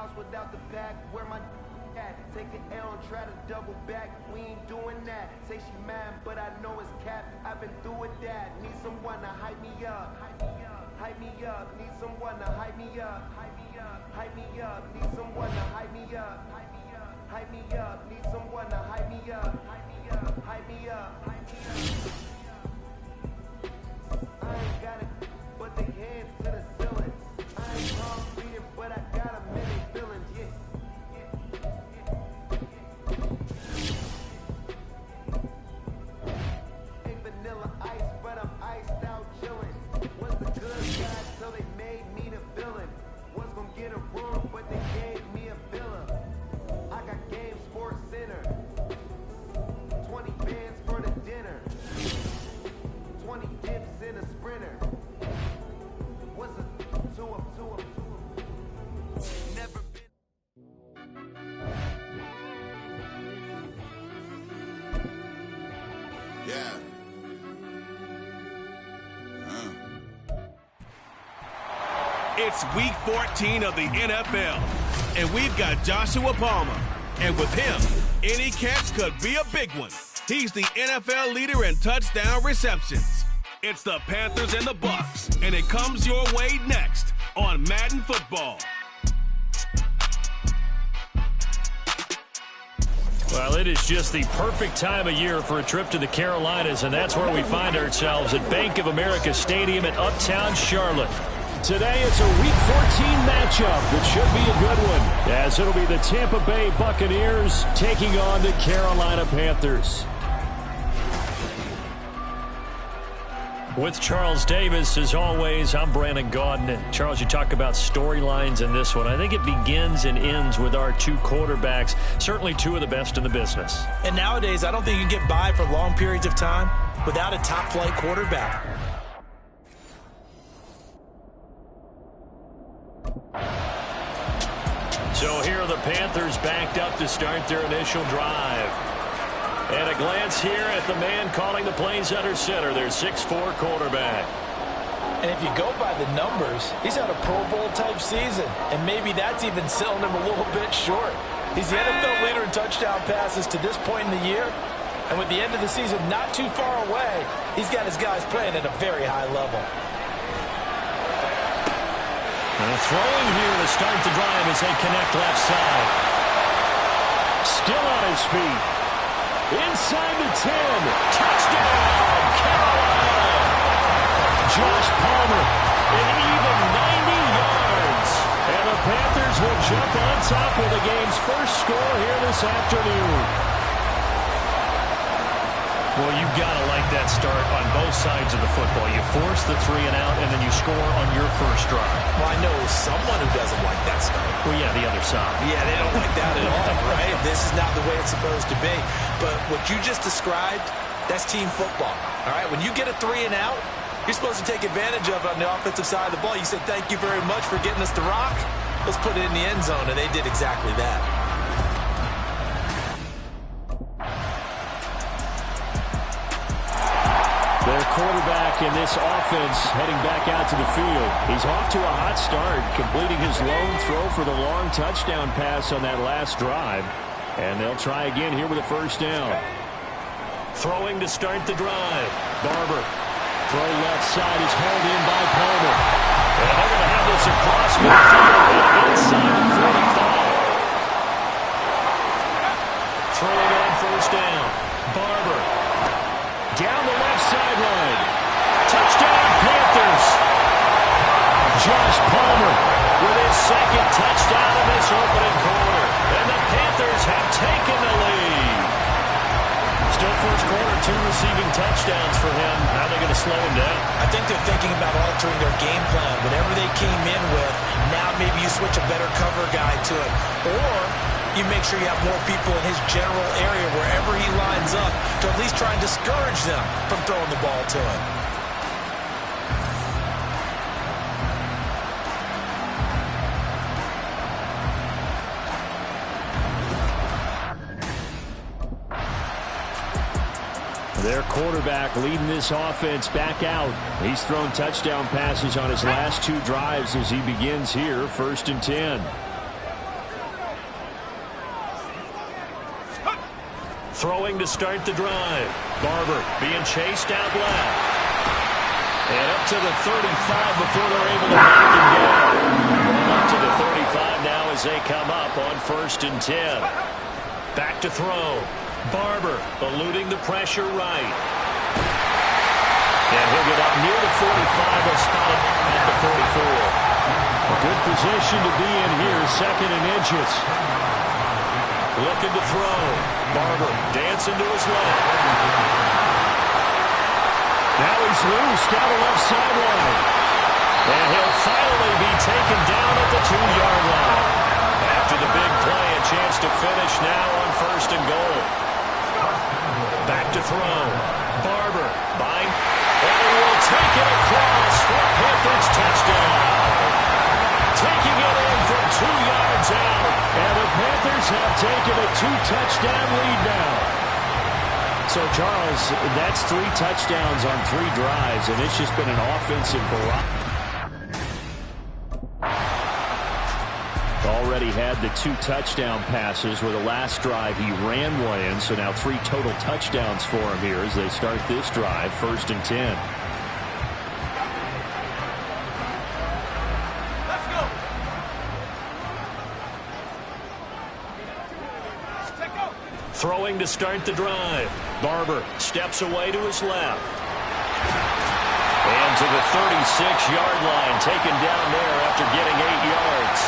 house without the back. Where my at? Take an L and try to double back. We ain't doing that. Say she mad, but I know it's cap. I've been through with that. Need someone to hype me up. Hype me up. Need someone to hype me up. Hype me up. Hype me up. Need someone to hype me up. Hype me up. Hype me up. Need someone to hype me up. Hype me up. Hype me up. Hype me up. I ain't got it, but they hands to the ceiling. I ain't wrong reading, but I got a million feelings. Yeah. Ain't vanilla ice, but I'm iced out chillin'. Was the good guy till they made me the villain. Was gonna get a room, but they gave me a villa. I got game sports center. 20 bands for the dinner. 20 dips in a sprinter. What's a two up? Never been. Yeah. It's week 14 of the NFL, and we've got Joshua Palmer. And with him, any catch could be a big one. He's the NFL leader in touchdown receptions. It's the Panthers and the Bucks, and it comes your way next on Madden Football. Well, it is just the perfect time of year for a trip to the Carolinas, and that's where we find ourselves at Bank of America Stadium in Uptown Charlotte. Today it's a Week 14 matchup that should be a good one, as it'll be the Tampa Bay Buccaneers taking on the Carolina Panthers. With Charles Davis, as always, I'm Brandon Gaudin. And Charles, you talk about storylines in this one. I think it begins and ends with our two quarterbacks, certainly two of the best in the business. And nowadays, I don't think you can get by for long periods of time without a top-flight quarterback. So here are the Panthers backed up to start their initial drive. And a glance here at the man calling the plays under center, their 6'4" quarterback. And if you go by the numbers, he's had a Pro Bowl-type season, and maybe that's even selling him a little bit short. He's the NFL leader in touchdown passes to this point in the year, and with the end of the season not too far away, he's got his guys playing at a very high level. And throwing here to start the drive as they connect left side. Still on his feet. Inside the 10. Touchdown, Carolina. Josh Palmer, an even 90 yards. And the Panthers will jump on top with the game's first score here this afternoon. Well, you've got to like that start on both sides of the football. You force the 3 and out, and then you score on your first drive. Well, I know someone who doesn't like that start. Well, yeah, the other side. Yeah, they don't like that at all, right? This is not the way it's supposed to be. But what you just described, that's team football, all right? When you get a 3 and out, you're supposed to take advantage of it on the offensive side of the ball. You said, thank you very much for getting us the rock. Let's put it in the end zone, and they did exactly that. Their quarterback in this offense heading back out to the field. He's off to a hot start, completing his lone throw for the long touchdown pass on that last drive. And they'll try again here with a first down. Throwing to start the drive. Barber. Throw left side is held in by Palmer. And they're going to have this across midfield inside the 45. Throwing on first down. Barber. Down the left sideline. Touchdown, Panthers. Josh Palmer with his second touchdown in this opening quarter. And the Panthers have taken the lead. Still first quarter, 2 receiving touchdowns for him. How are they going to slow him down? I think they're thinking about altering their game plan. Whatever they came in with, now maybe you switch a better cover guy to it. Or you make sure you have more people in his general area wherever he lines up to at least try and discourage them from throwing the ball to him. Their quarterback leading this offense back out. He's thrown touchdown passes on his last 2 drives as he begins here, 1st and 10. Throwing to start the drive. Barber being chased out left. And up to the 35 before they're able to knock him down. Up to the 35 now as they come up on 1st and 10. Back to throw. Barber eluding the pressure right. And he'll get up near the 45. They'll spot him at the 44. A good position to be in here, 2nd and inches. Looking to throw. Barber dancing to his left. Now he's loose down the left sideline. And he'll finally be taken down at the 2-yard line. After the big play, a chance to finish now on 1st and goal. Back to throw. Barber by, and he will take it across for Panthers touchdown. Taking it in from 2 yards out. And the Panthers have taken a 2-touchdown lead now. So, Charles, that's 3 touchdowns on 3 drives, and it's just been an offensive barrage. Already had the 2 touchdown passes where the last drive he ran one in, so now 3 total touchdowns for him here as they start this drive, 1st and 10. Throwing to start the drive. Barber steps away to his left. And to the 36-yard line, taken down there after getting 8 yards.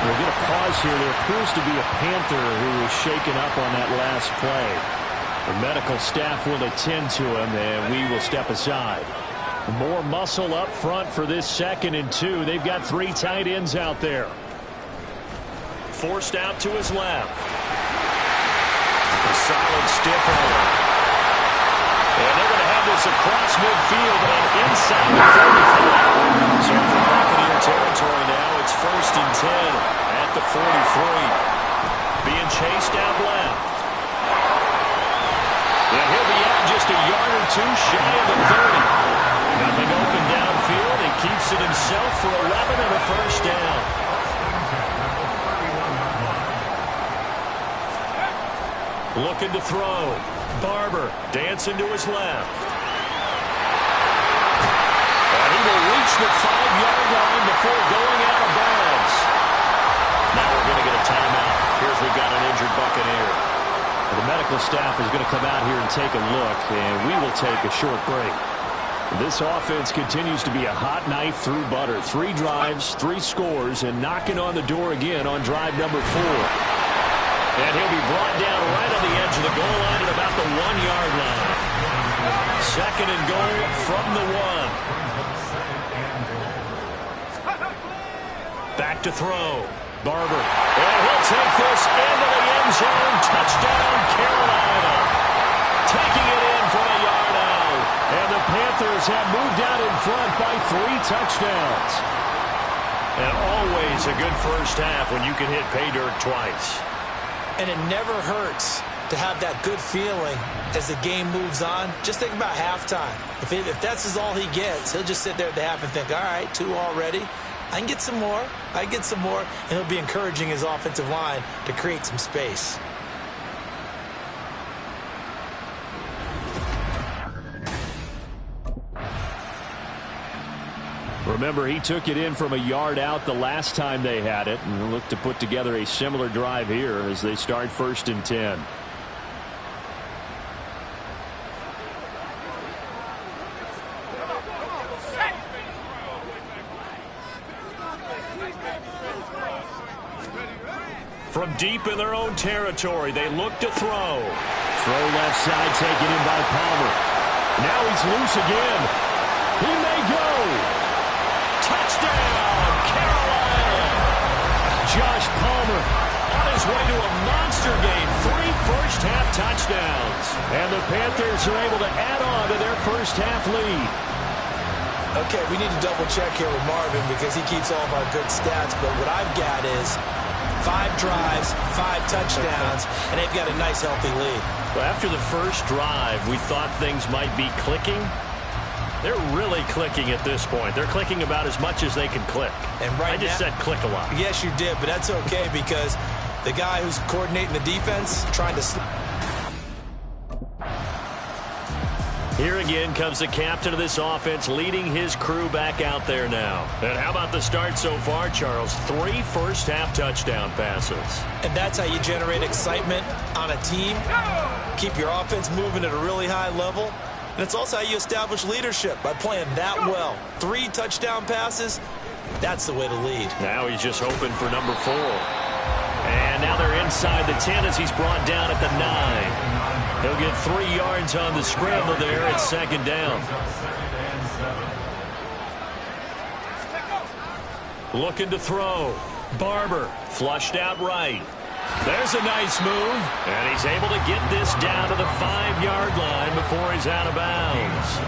We'll get a pause here. There appears to be a Panther who was shaken up on that last play. The medical staff will attend to him, and we will step aside. More muscle up front for this 2nd and 2. They've got 3 tight ends out there. Forced out to his left. A solid stiff arm. And they're going to have this across midfield and inside the 35. So from Buccaneer territory now, it's 1st and 10 at the 43. Being chased out left. And he'll be out just a yard or 2 shy of the 30. Nothing open downfield. He keeps it himself for 11 and a 1st down. Looking to throw. Barber dancing to his left. And he will reach the 5-yard line before going out of bounds. Now we're going to get a timeout. Here's we've got an injured Buccaneer. The medical staff is going to come out here and take a look, and we will take a short break. This offense continues to be a hot knife through butter. 3 drives, 3 scores, and knocking on the door again on drive number 4. And he'll be brought down right on the edge of the goal line at about the 1-yard line. 2nd and goal from the 1. Back to throw. Barber. And he'll take this into the end zone. Touchdown, Carolina. Taking it in from a yard out. And the Panthers have moved out in front by 3 touchdowns. And always a good first half when you can hit pay dirt twice. And it never hurts to have that good feeling as the game moves on. Just think about halftime. If that's all he gets, he'll just sit there at the half and think, all right, 2 already. I can get some more. I can get some more. And he'll be encouraging his offensive line to create some space. Remember, he took it in from a yard out the last time they had it, and we'll look to put together a similar drive here as they start 1st and 10. From deep in their own territory, they look to throw. Throw left side, taken in by Palmer. Now he's loose again. He may go. Touchdown, Carolina! Josh Palmer on his way to a monster game. 3 first-half touchdowns. And the Panthers are able to add on to their first-half lead. Okay, we need to double-check here with Marvin because he keeps all of our good stats. But what I've got is 5 drives, 5 touchdowns, and they've got a nice, healthy lead. Well, after the first drive, we thought things might be clicking. They're really clicking at this point. They're clicking about as much as they can click. And right I just said click a lot. Yes, you did, but that's okay because the guy who's coordinating the defense, trying to Here again comes the captain of this offense, leading his crew back out there now. And how about the start so far, Charles? 3 first-half touchdown passes. And that's how you generate excitement on a team. Keep your offense moving at a really high level. And it's also how you establish leadership, by playing that well. 3 touchdown passes, that's the way to lead. Now he's just hoping for number 4. And now they're inside the 10 as he's brought down at the 9. He'll get 3 yards on the scramble there at 2nd down. Looking to throw. Barber flushed out right. There's a nice move. And he's able to get this down to the 5-yard line before he's out of bounds.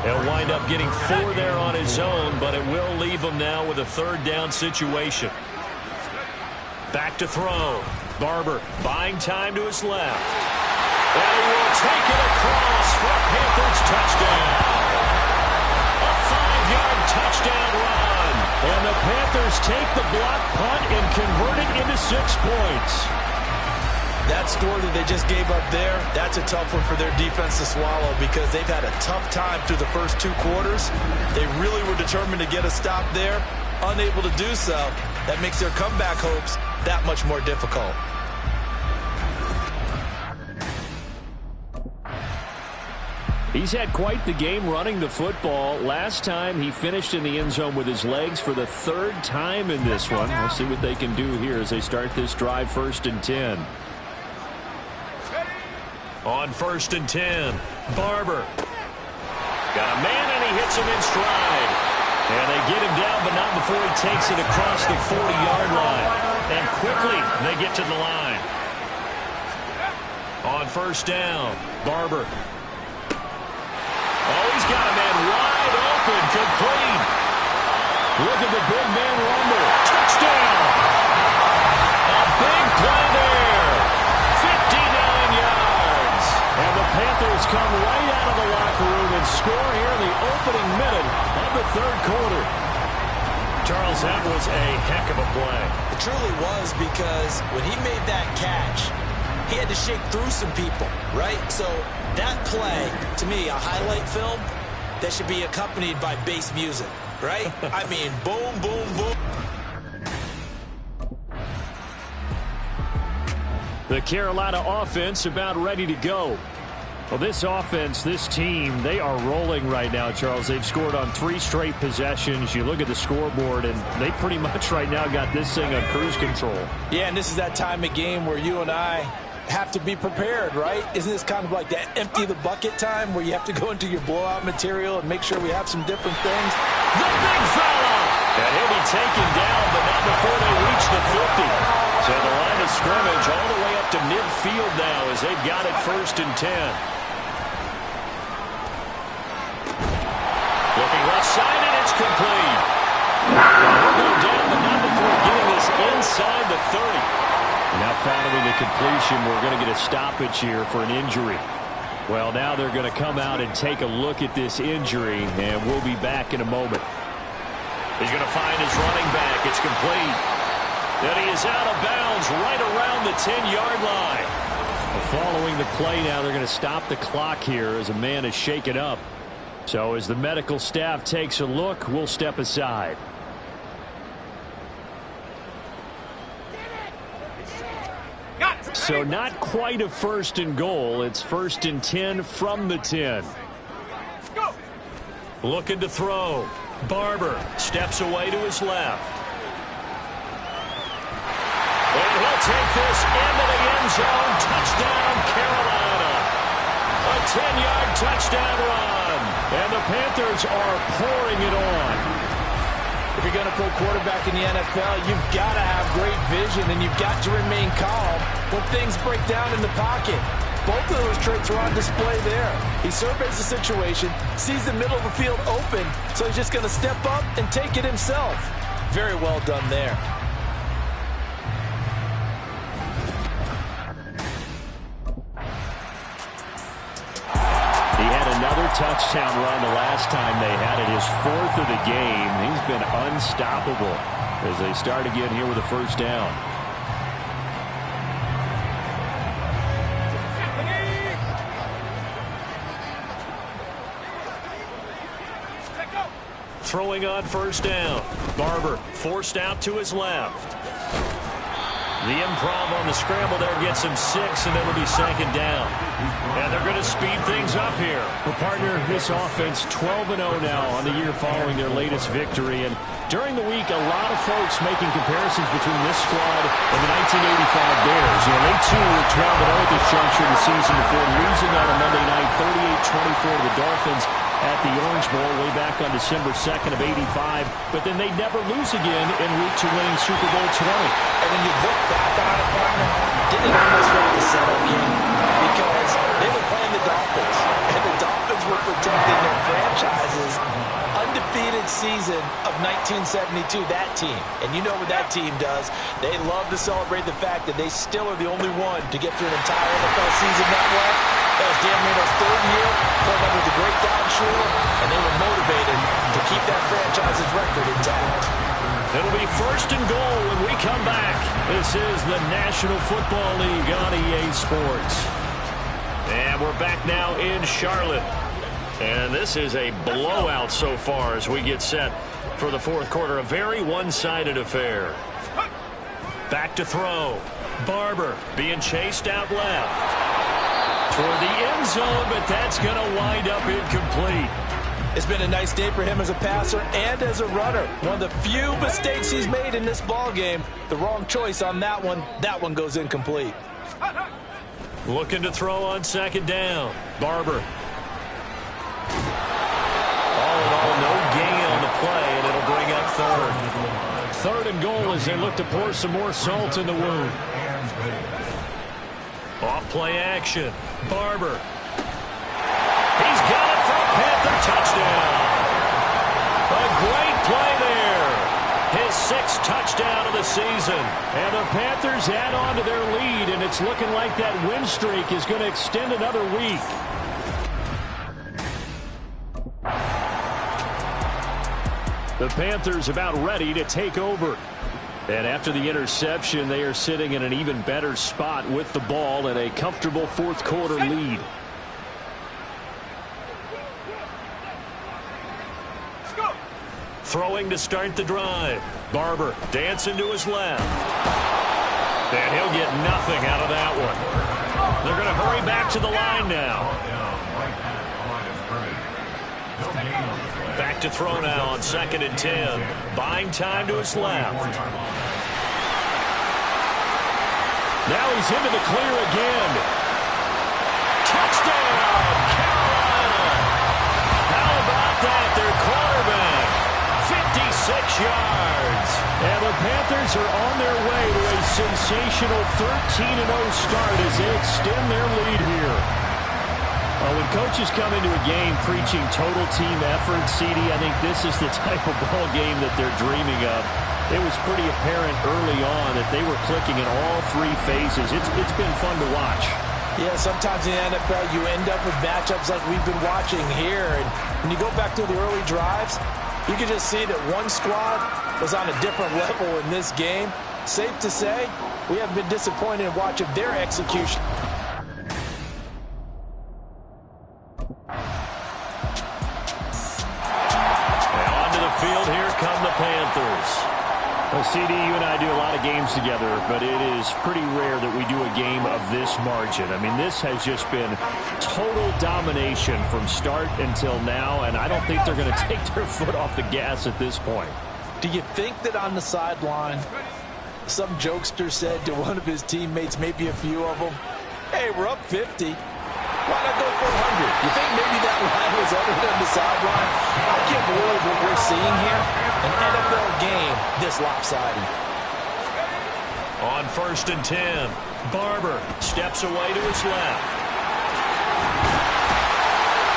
He'll wind up getting 4 there on his own, but it will leave him now with a 3rd down situation. Back to throw. Barber buying time to his left. And he will take it across for a Panthers touchdown. A 5-yard touchdown run. And the Panthers take the block punt and convert it into 6 points. That score that they just gave up there, that's a tough one for their defense to swallow because they've had a tough time through the first 2 quarters. They really were determined to get a stop there. Unable to do so, that makes their comeback hopes that much more difficult. He's had quite the game running the football. Last time he finished in the end zone with his legs for the 3rd time in this one. We'll see what they can do here as they start this drive 1st and 10. On 1st and 10, Barber. Got a man and he hits him in stride. And they get him down, but not before he takes it across the 40-yard line. And quickly they get to the line. On 1st down, Barber. Oh, he's got a man wide open, complete. Look at the big man rumble. Touchdown! A big play there. 59 yards. And the Panthers come right out of the locker room and score here in the opening minute of the 3rd quarter. Charles, that was a heck of a play. It truly was because when he made that catch, he had to shake through some people, right? So that play, to me, a highlight film that should be accompanied by bass music, right? I mean, boom, boom, boom. The Carolina offense about ready to go. Well, this offense, this team, they are rolling right now, Charles. They've scored on 3 straight possessions. You look at the scoreboard, and they pretty much right now got this thing on cruise control. Yeah, and this is that time of game where you and I have to be prepared, right? Isn't this kind of like that empty the bucket time where you have to go into your blowout material and make sure we have some different things? The big fella! And he'll be taken down, but not before they reach the 50. So the line of scrimmage all the way up to midfield now as they've got it 1st and 10. Looking left side, and it's complete. He'll go down, but not before getting this inside the 30. Now following the completion, we're going to get a stoppage here for an injury. Well, now they're going to come out and take a look at this injury, and we'll be back in a moment. He's going to find his running back. It's complete. And he is out of bounds right around the 10-yard line. Well, following the play now, they're going to stop the clock here as a man is shaken up. So as the medical staff takes a look, we'll step aside. So not quite a 1st and goal. It's 1st and 10 from the 10. Looking to throw. Barber steps away to his left. And he'll take this into the end zone. Touchdown, Carolina. A 10-yard touchdown run. And the Panthers are pouring it on. If you're going to play quarterback in the NFL, you've got to have great vision, and you've got to remain calm when things break down in the pocket. Both of those traits are on display there. He surveys the situation, sees the middle of the field open, so he's just going to step up and take it himself. Very well done there. Touchdown run the last time they had it, his 4th of the game. He's been unstoppable as they start again here with a 1st down. throwing on first down. Barber forced out to his left. The improv on the scramble there gets him 6, and it'll be second down. And they're going to speed things up here. Well, partner, this offense 12-0 now on the year following their latest victory. And during the week, a lot of folks making comparisons between this squad and the 1985 Bears. You know, they too were 12-0 at this juncture of the season before losing on a Monday night 38-24 to the Dolphins at the Orange Bowl way back on December 2nd of 85. But then they'd never lose again en route to winning Super Bowl 20. And when you look back on it, partner, didn't it almost feel like a setup game? Because they were playing the Dolphins, and the Dolphins were protecting their franchise's undefeated season of 1972, that team. And you know what that team does. They love to celebrate the fact that they still are the only one to get through an entire NFL season that way. That was Dan Marino's third year, playing under the great Don Shula, and they were motivated to keep that franchise's record intact. It'll be first and goal when we come back. This is the National Football League on EA Sports. And we're back now in Charlotte. And this is a blowout so far as we get set for the fourth quarter. A very one-sided affair. Back to throw. Barber being chased out left toward the end zone, but that's going to wind up incomplete. It's been a nice day for him as a passer and as a runner. One of the few mistakes he's made in this ball game. The wrong choice on that one. That one goes incomplete. Looking to throw on second down. Barber. All in all, no gain on the play, and it'll bring up third. Third and goal as they look to pour some more salt in the wound. Off play action. Barber. He's got it for a Panther touchdown. A great play there. His 6th touchdown of the season. And the Panthers add on to their lead, and it's looking like that win streak is going to extend another week. The Panthers about ready to take over. And after the interception, they are sitting in an even better spot with the ball and a comfortable fourth quarter lead. Throwing to start the drive. Barber dancing to his left. And he'll get nothing out of that one. They're going to hurry back to the line now. Back to throw now on 2nd and 10. Buying time to his left. Now he's into the clear again. Touchdown, Carolina! How about that? Their quarterback, 56 yards. And the Panthers are on their way to a sensational 13-0 start as they extend their lead here. When coaches come into a game preaching total team effort, CD, I think this is the type of ball game that they're dreaming of. It was pretty apparent early on that they were clicking in all 3 phases. It's been fun to watch. Yeah, sometimes in the NFL you end up with matchups like we've been watching here. And when you go back to the early drives, you can just see that one squad was on a different level in this game. Safe to say, we haven't been disappointed in watching their execution. Field, here come the Panthers. Well, CD, you and I do a lot of games together, but it is pretty rare that we do a game of this margin. I mean, this has just been total domination from start until now, and I don't think they're going to take their foot off the gas at this point. Do you think that on the sideline, some jokester said to one of his teammates, maybe a few of them, hey, we're up 50. Why not go for 100? You think maybe that line was uttered on the sideline? I can't believe what we're seeing here. An NFL game this lopsided. On 1st and 10, Barber steps away to his left.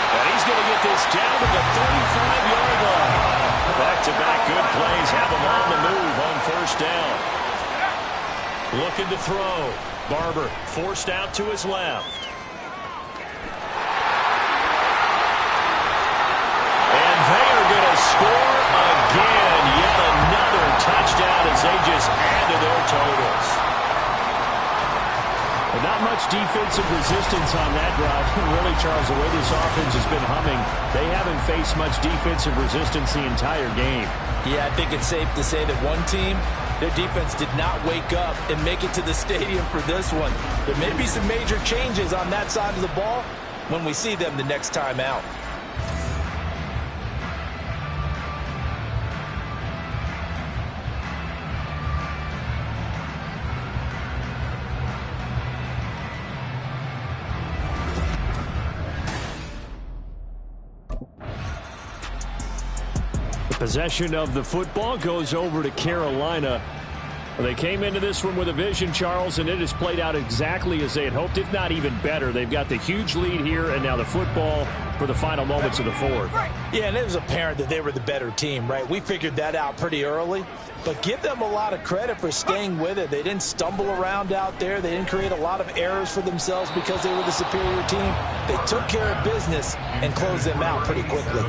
And he's going to get this down to the 35-yard line. Back-to-back good plays have him on the move on 1st down. Looking to throw. Barber forced out to his left. Score again, yet another touchdown as they just add to their totals. But not much much defensive resistance on that drive. Really, Charles, the way this offense has been humming, they haven't faced much defensive resistance the entire game. Yeah, I think it's safe to say that one team, their defense did not wake up and make it to the stadium for this one. There may be some major changes on that side of the ball when we see them the next time out. Possession of the football goes over to Carolina. They came into this one with a vision, Charles, and it has played out exactly as they had hoped, if not even better. They've got the huge lead here, and now the football for the final moments of the fourth. Yeah, and it was apparent that they were the better team, right? We figured that out pretty early, but give them a lot of credit for staying with it. They didn't stumble around out there. They didn't create a lot of errors for themselves because they were the superior team. They took care of business and closed them out pretty quickly.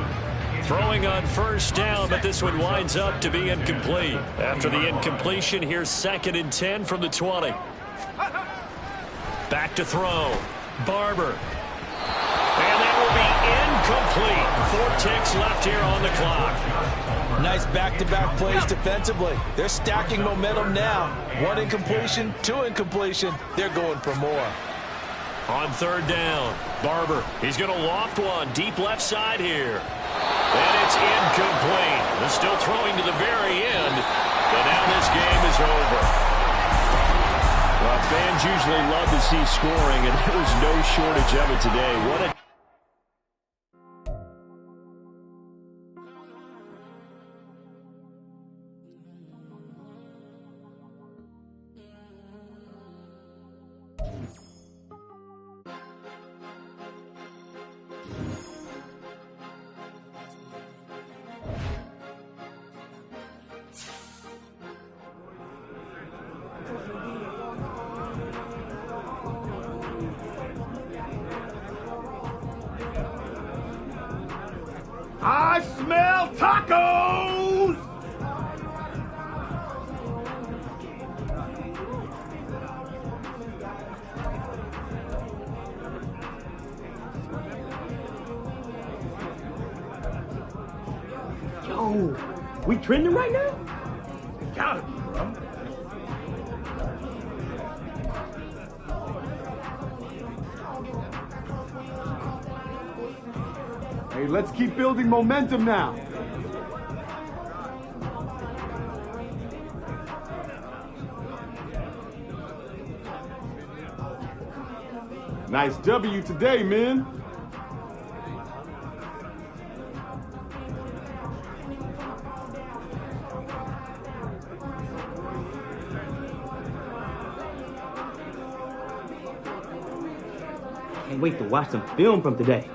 Throwing on first down, but this one winds up to be incomplete. After the incompletion, here's 2nd and 10 from the 20. Back to throw. Barber. And that will be incomplete. 4 ticks left here on the clock. Nice back-to-back plays defensively. They're stacking momentum now. 1 incompletion, 2 incompletion. They're going for more. On 3rd down, Barber. He's going to loft one deep left side here. And it's incomplete. They're still throwing to the very end. But now this game is over. Well, fans usually love to see scoring, and there was no shortage of it today. What a... I smell tacos! Yo, we trending right now? Gotta be, bro. Hey, let's keep building momentum now. Nice W today, man. Can't wait to watch some film from today.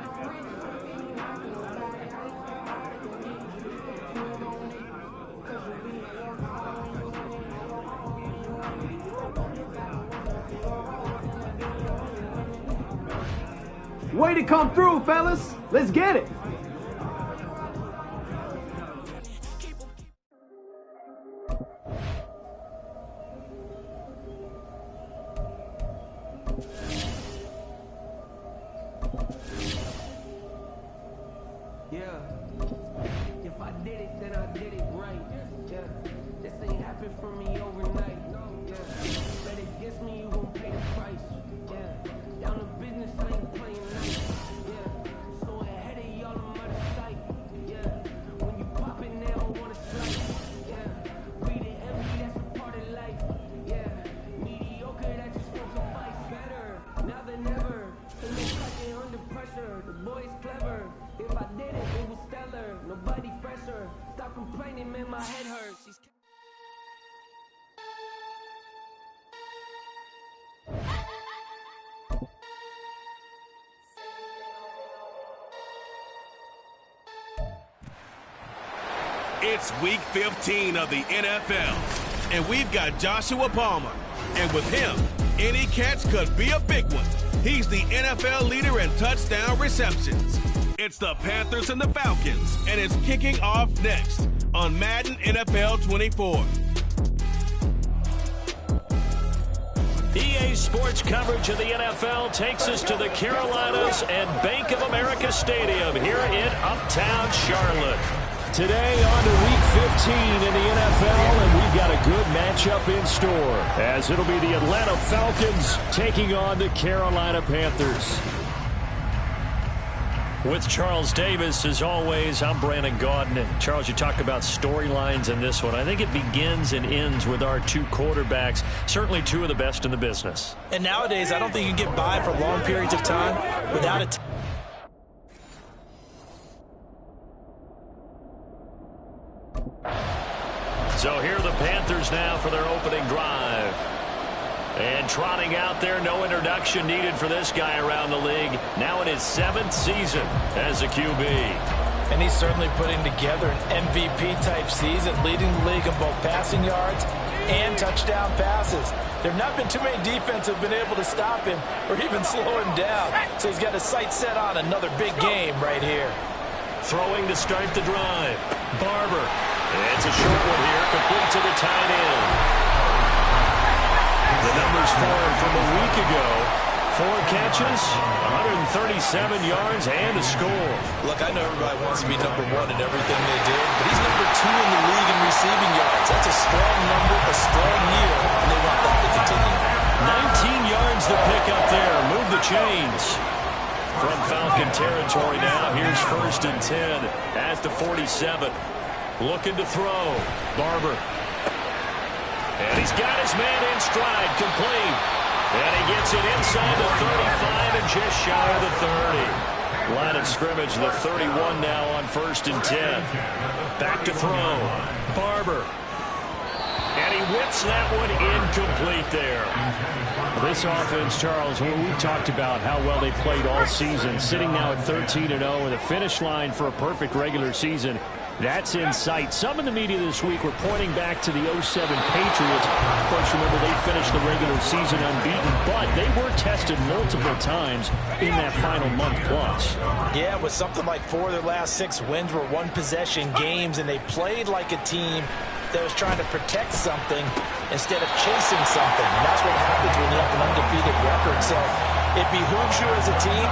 Way to come through, fellas. Let's get it. Yeah. If I did it, then I did it right. Yeah. This ain't happened for me overnight. Yeah. Bet against me, you gon' pay the price. Yeah. Down to business, I ain't playing nice. Yeah. So ahead of y'all, I'm out of sight. Yeah. When you pop in there, I wanna slice. Yeah. Read the envy, that's a part of life. Yeah. Mediocre, that just won't suffice. Better now than never. So no cracking under pressure. The boy's clever. If I did it, it was stellar. Nobody fresher. Stop complaining, man, my head hurts. She's It's week 15 of the NFL, and we've got Joshua Palmer. And with him, any catch could be a big one. He's the NFL leader in touchdown receptions. It's the Panthers and the Falcons, and it's kicking off next on Madden NFL 24. EA Sports coverage of the NFL takes us to the Carolinas and Bank of America Stadium here in Uptown Charlotte. Today on to Week 15 in the NFL, and we've got a good matchup in store, as it'll be the Atlanta Falcons taking on the Carolina Panthers. With Charles Davis, as always, I'm Brandon Gaudin. And Charles, you talk about storylines in this one. I think it begins and ends with our two quarterbacks, certainly two of the best in the business. And nowadays, I don't think you can get by for long periods of time without a So here are the Panthers now for their opening drive. And trotting out there, no introduction needed for this guy around the league. Now in his 7th season as a QB. And he's certainly putting together an MVP-type season, leading the league in both passing yards and touchdown passes. There have not been too many defenses have been able to stop him or even slow him down. So he's got his sights set on another big game right here. Throwing to start the drive. Barber. It's a short one here, complete to the tight end. The numbers for him from a week ago: 4 catches, 137 yards, and a score. Look, I know everybody wants to be number 1 in everything they do, but he's number 2 in the league in receiving yards. That's a strong number, a strong year, and they want that to continue. 19 yards to pick up there. Move the chains. From Falcon territory now, here's 1st and 10 at the 47. Looking to throw. Barber. And he's got his man in stride, complete. And he gets it inside the 35 and just shy of the 30. Line of scrimmage, the 31 now on 1st and 10. Back to throw. Barber. And he whips that one incomplete there. This offense, Charles, when we've talked about how well they played all season, sitting now at 13-0 with a finish line for a perfect regular season, that's in sight. Some in the media this week were pointing back to the 07 Patriots. Of course, remember, they finished the regular season unbeaten, but they were tested multiple times in that final month plus. Yeah, with something like 4 of their last 6 wins were one-possession games, and they played like a team that was trying to protect something instead of chasing something. And that's what happens when you have an undefeated record. So it behooves you as a team,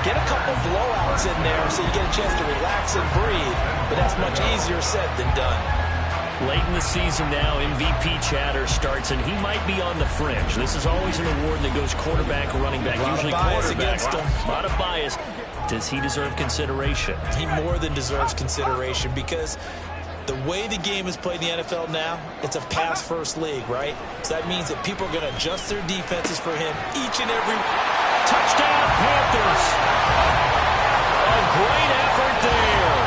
get a couple blowouts in there so you get a chance to relax and breathe. But that's much easier said than done. Late in the season now, MVP chatter starts, and he might be on the fringe. This is always an award that goes quarterback, running back, usually quarterback. A lot of bias. Does he deserve consideration? He more than deserves consideration, because the way the game is played in the NFL now, it's a pass-first league, right? So that means that people are going to adjust their defenses for him each and every touchdown, Panthers. A great effort there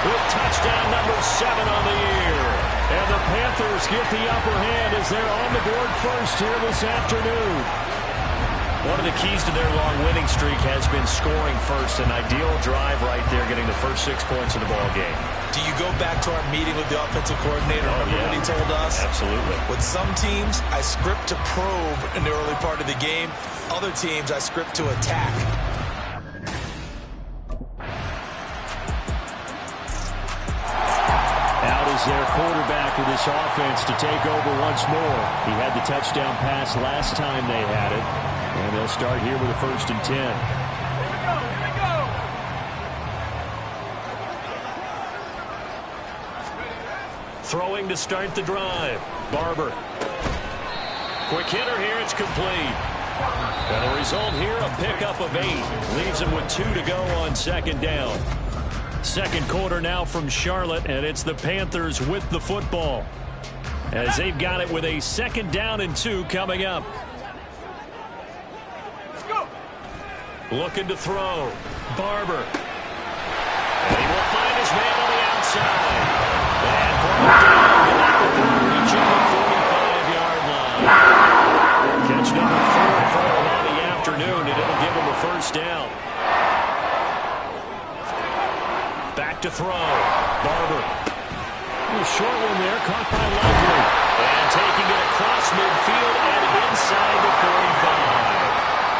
with touchdown number 7 on the year. And the Panthers get the upper hand as they're on the board first here this afternoon. One of the keys to their long winning streak has been scoring first. An ideal drive right there, getting the first 6 points of the ball game. Do you go back to our meeting with the offensive coordinator? Remember what he told us? Absolutely. With some teams, I script to probe in the early part of the game. Other teams, I script to attack. Out is their quarterback with this offense to take over once more. He had the touchdown pass last time they had it. And they'll start here with a 1st and 10. Here we go. Throwing to start the drive. Barber. Quick hitter here. It's complete. And the result here, a pickup of 8. Leaves him with 2 to go on 2nd down. Second quarter now from Charlotte, and it's the Panthers with the football, as they've got it with a 2nd down and 2 coming up. Looking to throw. Barber. And he will find his man on the outside. And brought down before reaching the 45-yard line. Catch number 4 for him on the afternoon, and it'll give him a 1st down. Back to throw. Barber. A short one there, caught by Lively. And taking it across midfield and inside the 45.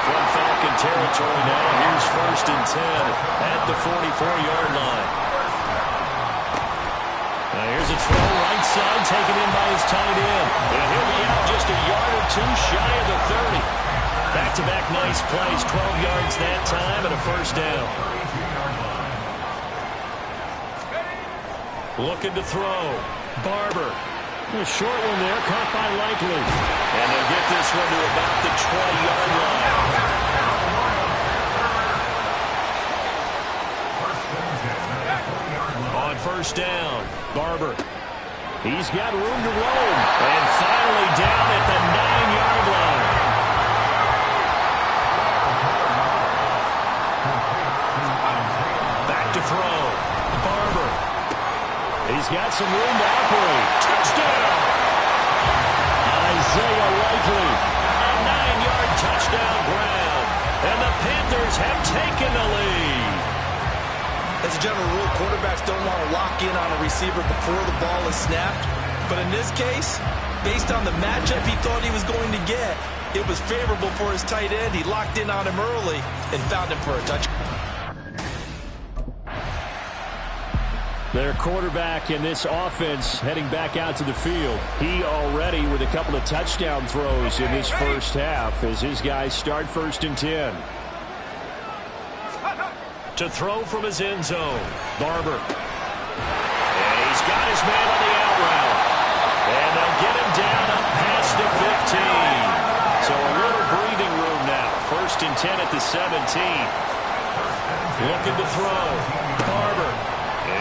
From Falcon territory now, here's 1st and 10 at the 44-yard line. Now here's a throw right side, taken in by his tight end. And he'll be out just a yard or two shy of the 30. Back-to-back nice plays, 12 yards that time and a first down. Looking to throw. Barber. A short one there, caught by Likely. And they'll get this one to about the 20-yard line. On first down, Barber. He's got room to roam. And finally down at the 9-yard line. Back to throw. Barber. He's got some room to operate. Touchdown! Isaiah Likely. A 9-yard touchdown ground. And the Panthers have taken the lead. As a general rule, quarterbacks don't want to lock in on a receiver before the ball is snapped. But in this case, based on the matchup he thought he was going to get, it was favorable for his tight end. He locked in on him early and found him for a touchdown. Their quarterback in this offense heading back out to the field. He already with a couple of touchdown throws in this first half as his guys start 1st and 10. To throw from his end zone, Barber. And he's got his man on the out route. And they'll get him down up past the 15. So a little breathing room now. 1st and 10 at the 17. Looking to throw. Barber.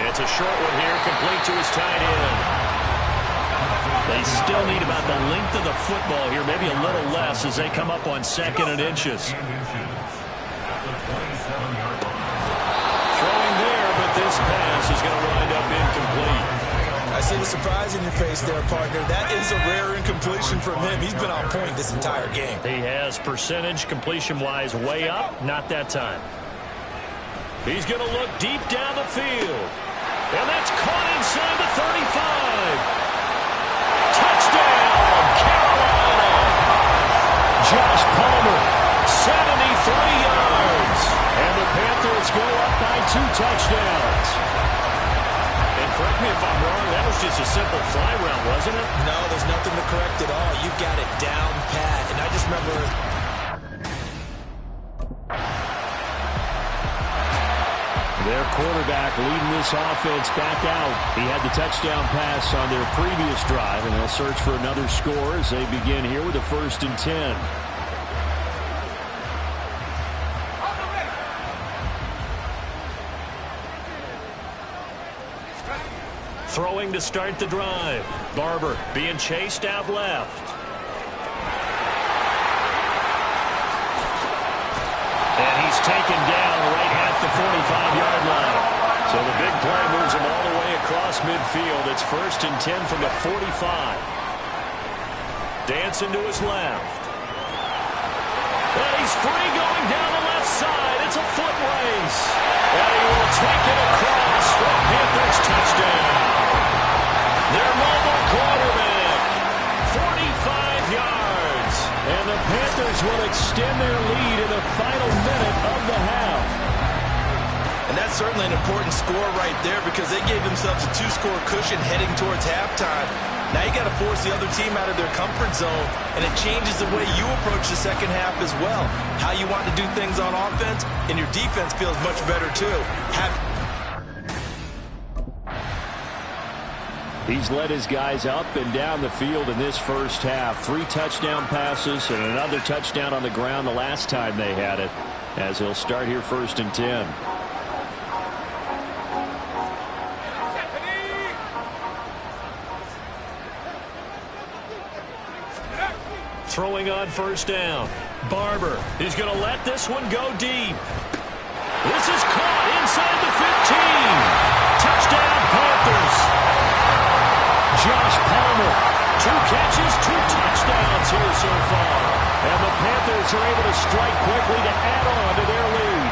It's a short one here, complete to his tight end. They still need about the length of the football here, maybe a little less as they come up on 2nd and inches. Throwing there, but this pass is going to wind up incomplete. I see the surprise in your face there, partner. That is a rare incompletion from him. He's been on point this entire game. He has percentage completion-wise way up, not that time. He's going to look deep down the field. And that's caught inside the 35. Touchdown, Carolina. Josh Palmer, 73 yards. And the Panthers go up by 2 touchdowns. And correct me if I'm wrong, that was just a simple fly route, wasn't it? No, there's nothing to correct at all. You got it down pat. And I just remember... Their quarterback leading this offense back out. He had the touchdown pass on their previous drive, and they'll search for another score as they begin here with a 1st and 10. Throwing to start the drive. Barber being chased out left. And he's taken down right at the 45-yard line. So the big play moves him all the way across midfield. It's 1st and 10 from the 45. Dancing to his left. And he's free going down the left side. It's a foot race. And he will take it across for a Panthers touchdown. Their mobile quarterback, 45 yards. And the Panthers will extend their lead in the final minute of the half. And that's certainly an important score right there because they gave themselves a 2-score cushion heading towards halftime. Now you got to force the other team out of their comfort zone, and it changes the way you approach the second half as well. How you want to do things on offense, and your defense feels much better too. He's led his guys up and down the field in this first half. 3 touchdown passes and another touchdown on the ground the last time they had it, as he'll start here 1st and 10. Throwing on first down. Barber is going to let this one go deep. This is caught inside the 15. Touchdown, Panthers. Josh Palmer, 2 catches, 2 touchdowns here so far. And the Panthers are able to strike quickly to add on to their lead.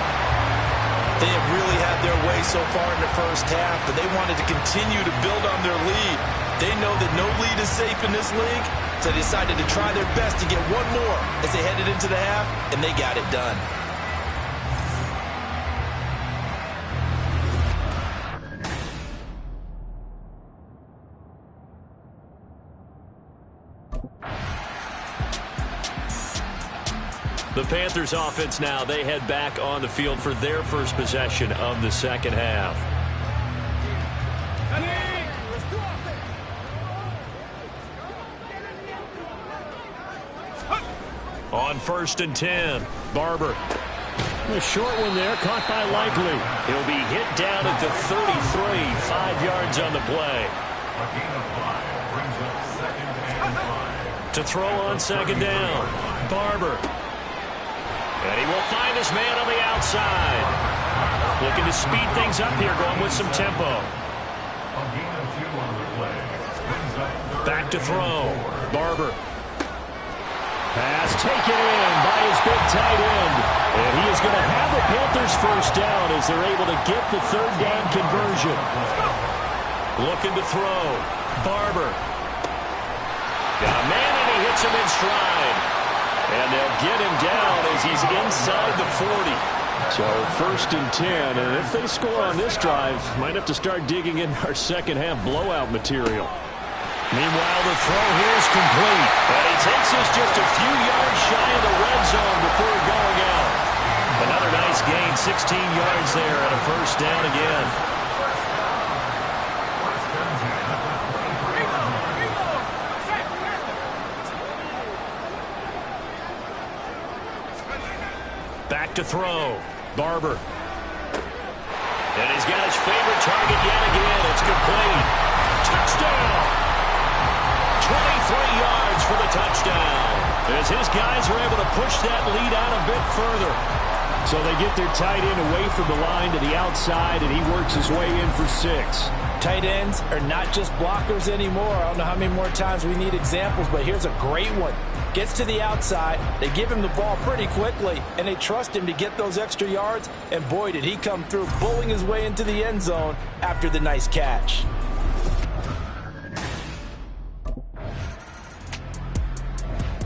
They have really had their way so far in the first half, but they wanted to continue to build on their lead. They know that no lead is safe in this league, so they decided to try their best to get one more as they headed into the half, and they got it done. The Panthers offense now, they head back on the field for their first possession of the second half. On 1st and 10, Barber. A short one there, caught by Likely. He'll be hit down at the 33, 5 yards on the play. A gain of 5 brings up 2nd and 5. To throw on 2nd down, Barber. And he will find his man on the outside. Looking to speed things up here, going with some tempo. A gain of 2 on the play. Brings up 3rd Back to throw, and 4. Barber. Pass taken in by his big tight end. And he is going to have the Panthers first down as they're able to get the 3rd down conversion. Looking to throw, Barber. Got a man and he hits him in stride. And they'll get him down as he's inside the 40. So 1st and 10, and if they score on this drive, might have to start digging in our second half blowout material. Meanwhile, the throw here is complete. And he takes us just a few yards shy of the red zone before going out. Another nice gain, 16 yards there and a first down again. Back to throw, Barber. And he's got his favorite target yet again. It's complete. Touchdown! 23 yards for the touchdown. As his guys are able to push that lead out a bit further. So they get their tight end away from the line to the outside, and he works his way in for 6. Tight ends are not just blockers anymore. I don't know how many more times we need examples, but here's a great one. Gets to the outside, they give him the ball pretty quickly, and they trust him to get those extra yards, and boy, did he come through, bulling his way into the end zone after the nice catch.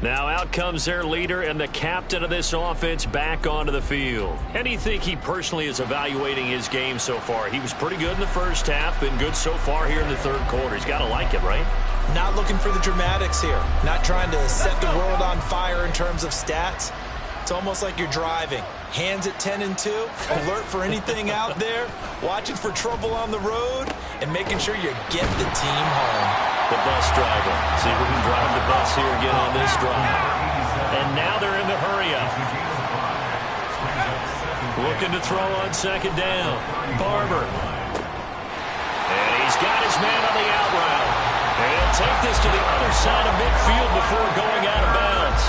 Now out comes their leader and the captain of this offense back onto the field. How do you think he personally is evaluating his game so far? He was pretty good in the first half, been good so far here in the 3rd quarter. He's got to like it, right? Not looking for the dramatics here. Not trying to set the world on fire in terms of stats. It's almost like you're driving. Hands at 10 and 2, alert for anything out there, watching for trouble on the road, and making sure you get the team home. The bus driver. See if we can drive the bus here again on this drive. And now they're in the hurry-up. Looking to throw on 2nd down. Barber. And he's got his man on the out route. And he'll take this to the other side of midfield before going out of bounds.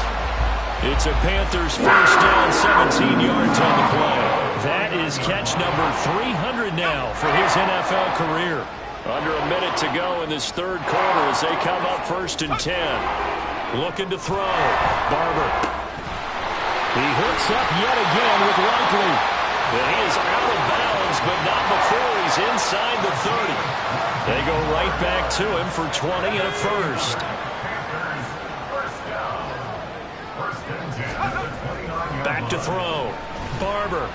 It's a Panthers first down, 17 yards on the play. That is catch number 300 now for his NFL career. Under a minute to go in this 3rd quarter as they come up 1st and 10. Looking to throw. Barber. He hooks up yet again with Likely. And he is out of bounds, but not before he's inside the 30. They go right back to him for 20 and a first. Back to throw. Barber.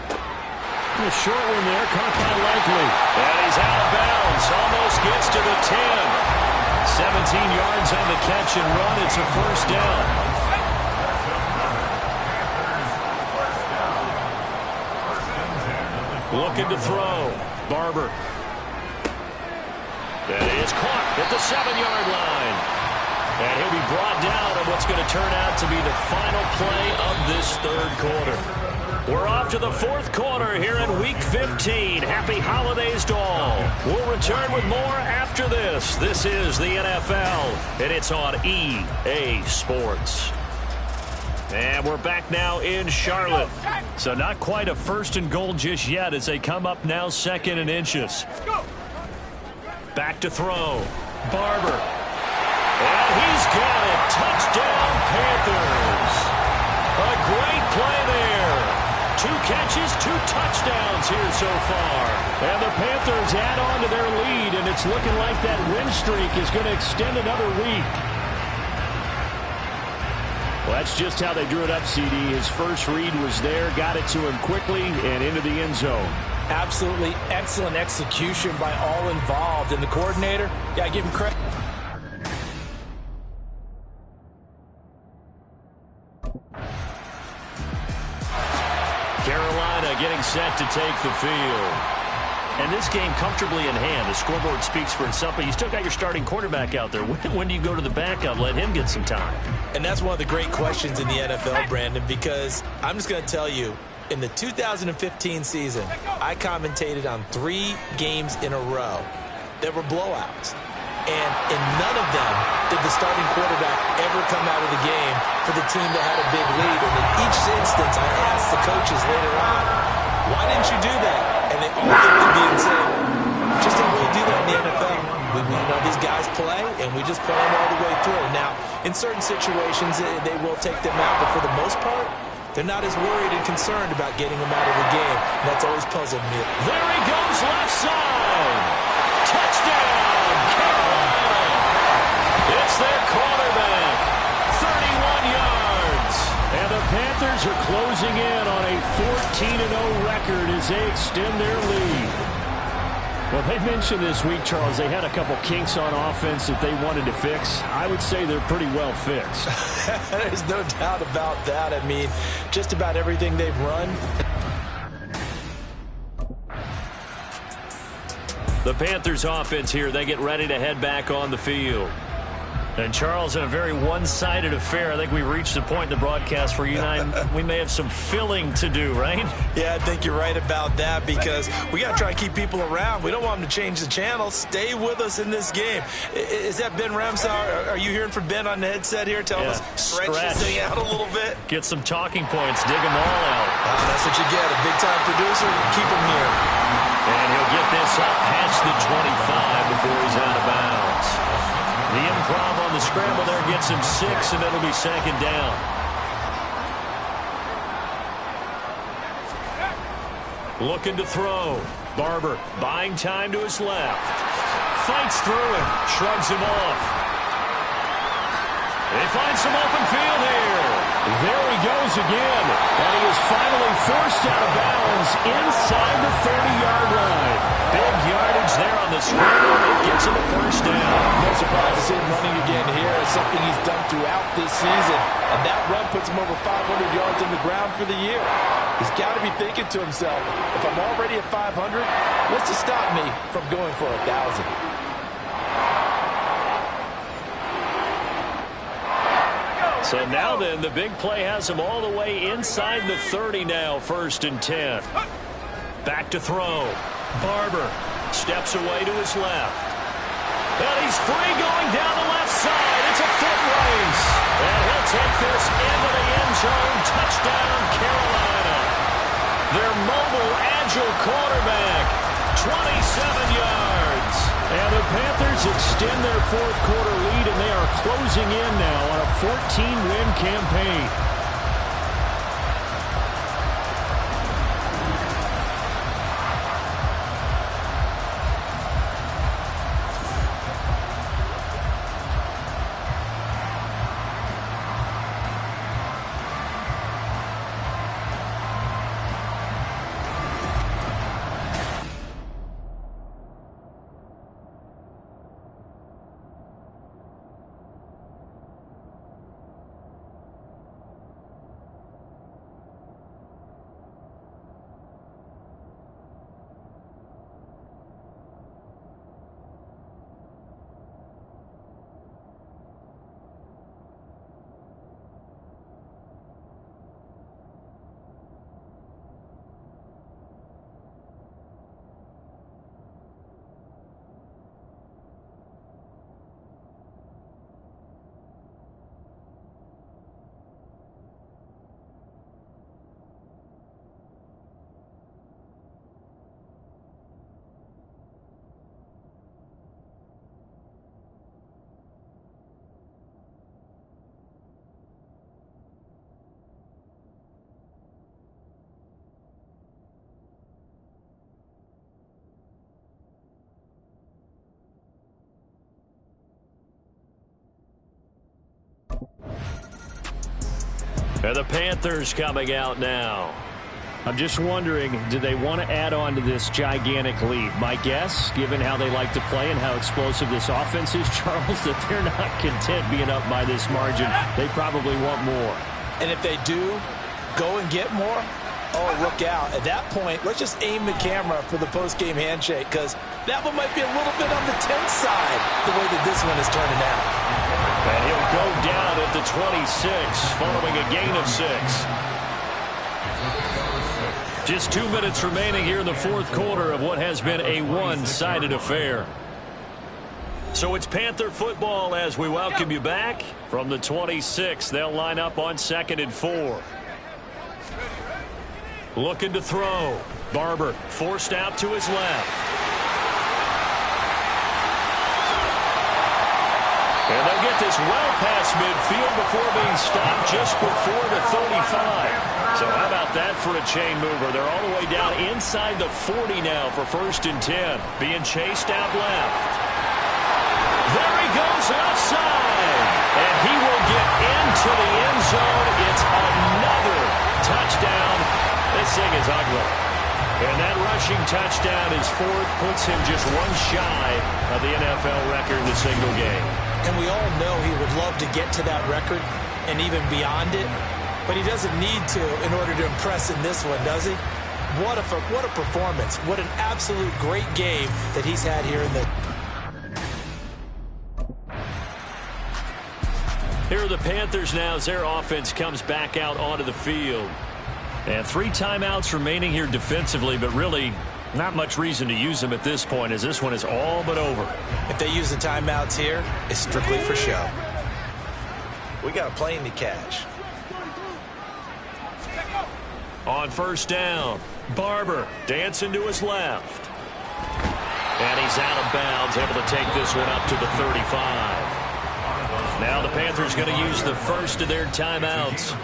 A short one there, caught by Likely. And he's out of bounds, almost gets to the 10. 17 yards on the catch and run. It's a first down. Looking to throw. Barber. That is caught at the 7-yard line. And he'll be brought down on what's going to turn out to be the final play of this 3rd quarter. We're off to the 4th quarter here in Week 15. Happy holidays to all. We'll return with more after this. This is the NFL, and it's on EA Sports. And we're back now in Charlotte. So not quite a 1st and goal just yet as they come up now 2nd and inches. Back to throw. Barber. And he's got it. Touchdown, Panthers. A great play there. 2 catches, 2 touchdowns here so far. And the Panthers add on to their lead, and it's looking like that win streak is going to extend another week. Well, that's just how they drew it up, CD. His first read was there, got it to him quickly, and into the end zone. Absolutely excellent execution by all involved. And the coordinator, got to give him credit. getting set to take the field. And this game comfortably in hand. The scoreboard speaks for itself, but you still got your starting quarterback out there. When do you go to the backup, let him get some time? And that's one of the great questions in the NFL, Brandon, because I'm just going to tell you, in the 2015 season, I commentated on 3 games in a row that were blowouts. And in none of them did the starting quarterback ever come out of the game for the team that had a big lead. And in each instance, I asked the coaches later on, why didn't you do that? And they all looked at me and said, just don't really do that in the NFL. We know these guys play, and we just play them all the way through. Now, in certain situations, they will take them out, but for the most part, they're not as worried and concerned about getting them out of the game. And that's always puzzled me. There he goes, left side. Touchdown, Carolina. It's their quarterback. 31 yards. And the Panthers are closing in on a 14-0 record as they extend their lead. Well, they mentioned this week, Charles, they had a couple kinks on offense that they wanted to fix. I would say they're pretty well fixed. There's no doubt about that. I mean, just about everything they've run. The Panthers offense here, they get ready to head back on the field. And, Charles, in a very one-sided affair, I think we reached the point in the broadcast where you and I, we may have some filling to do, right? Yeah, I think you're right about that because we got to try to keep people around. We don't want them to change the channel. Stay with us in this game. Is that Ben Ramsau? Are you hearing from Ben on the headset here? Tell us, stretch this thing out a little bit. Get some talking points. Dig them all out. That's what you get. A big-time producer. Keep him here. And he'll get this up past the 25 before he's out of bounds. The improv on the scramble there gets him 6, and it'll be second down. Looking to throw. Barber buying time to his left. Fights through him. Shrugs him off. They find some open field here. There he goes again. And he is finally forced out of bounds inside the 30-yard line. Big yardage there on the scramble. It gets him a first down. No surprise to see him running again here. It's something he's done throughout this season. And that run puts him over 500 yards on the ground for the year. He's got to be thinking to himself, if I'm already at 500, what's to stop me from going for 1,000? So now then, the big play has him all the way inside the 30 now, 1st and 10. Back to throw. Barber steps away to his left. And he's free going down the left side. It's a foot race. And he'll take this into the end zone. Touchdown, Carolina. Their mobile, agile quarterback, 27 yards. And the Panthers extend their 4th quarter lead, and they are closing in now on a 14-win campaign. And the Panthers coming out now. I'm just wondering, do they want to add on to this gigantic lead? My guess, given how they like to play and how explosive this offense is, Charles, that they're not content being up by this margin. They probably want more. And if they do go and get more, Oh, look out. At that point, let's just aim the camera for the post-game handshake, because that one might be a little bit on the tense side, the way that this one is turning out. And he'll go down at the 26, following a gain of 6. Just 2 minutes remaining here in the fourth quarter of what has been a one-sided affair. So it's Panther football as we welcome you back. From the 26, they'll line up on 2nd and 4. Looking to throw. Barber forced out to his left. And they'll get this well past midfield before being stopped just before the 35. So how about that for a chain mover? They're all the way down inside the 40 now for 1st and 10. Being chased out left. There he goes outside. And he will get into the end zone. It's another touchdown. This thing is ugly. And that rushing touchdown is 4th, puts him just one shy of the NFL record in a single game. And we all know he would love to get to that record and even beyond it, but he doesn't need to in order to impress in this one, does he? What a performance. What an absolute great game that he's had here in the... Here are the Panthers now as their offense comes back out onto the field. And 3 timeouts remaining here defensively, but really not much reason to use them at this point as this one is all but over. If they use the timeouts here, it's strictly for show. We got a plane to catch. On 1st down, Barber dancing to his left. And he's out of bounds, able to take this one up to the 35. Now the Panthers going to use the first of their timeouts.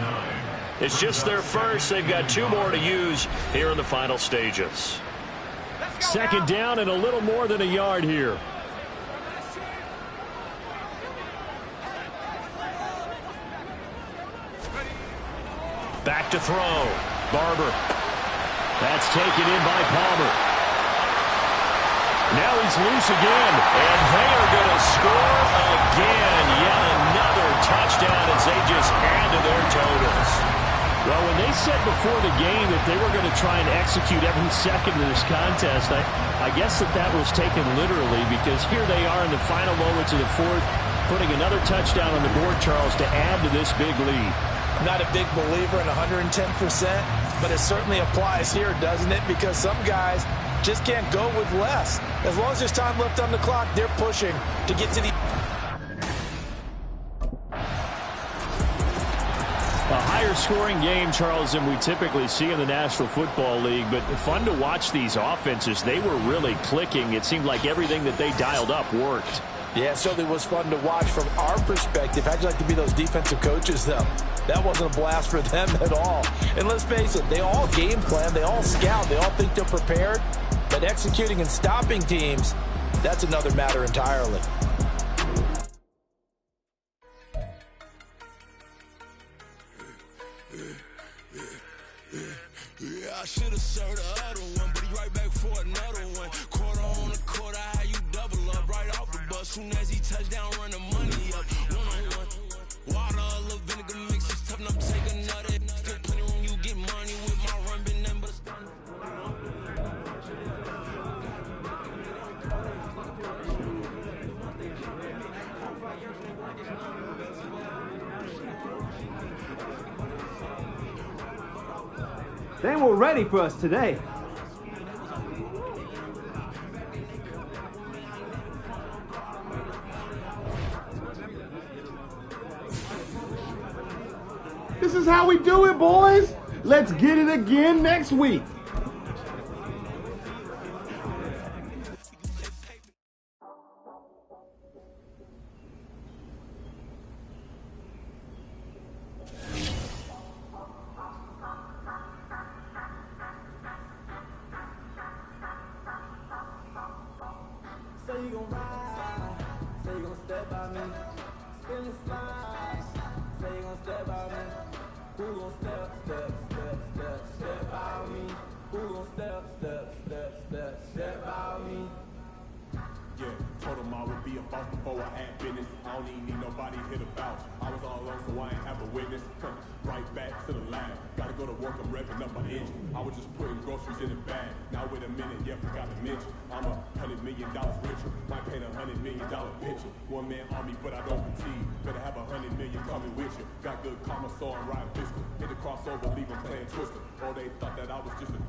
It's just their first. They've got 2 more to use here in the final stages. 2nd down and a little more than a yard here. Back to throw. Barber. That's taken in by Palmer. Now he's loose again. And they are going to score again. Yet another touchdown as they just add to their totals. Well, when they said before the game that they were going to try and execute every second of this contest, I guess that was taken literally, because here they are in the final moments of the fourth, putting another touchdown on the board, Charles, to add to this big lead. Not a big believer in 110%, but it certainly applies here, doesn't it? Because some guys just can't go with less. As long as there's time left on the clock, they're pushing to get to the... A higher scoring game, Charles, than we typically see in the National Football League, but fun to watch these offenses. They were really clicking. It seemed like everything that they dialed up worked. Yeah, it certainly was fun to watch from our perspective. How'd you like to be those defensive coaches, though? That wasn't a blast for them at all. And let's face it, they all game plan, they all scout, they all think they're prepared, but executing and stopping teams, that's another matter entirely. Yeah, I should have served the other one, but he right back for another one. Quarter on the quarter, how you double up right off the bus. Soon as he touch down, run the money up. One-on-one. Water, a little vinegar mix, it's tough enough to take another. Still plenty room, you get money with my run, been nothing but a stun. They were ready for us today. This is how we do it, boys. Let's get it again next week. Say you gon' ride, say you gon' step by me, spin the slide, say you gon' step by me, who gon' step by me, who gon' step by me. Yeah, told him I would be a boss before I had business. I don't even need nobody hit about. I was all alone, so I ain't have a witness. Right back to the line. Gotta go to work, I'm revving up my engine. I was just putting groceries in the bag. Now wait a minute, yeah, forgot to mention. I'm $100 million richer. Might paint $100 million picture. One man army, but I don't fatigue. Better have $100 million coming with you. Got good karma, so I'm riding pistol. Hit the crossover, leave them playing Twister. Oh, they thought that I was just a.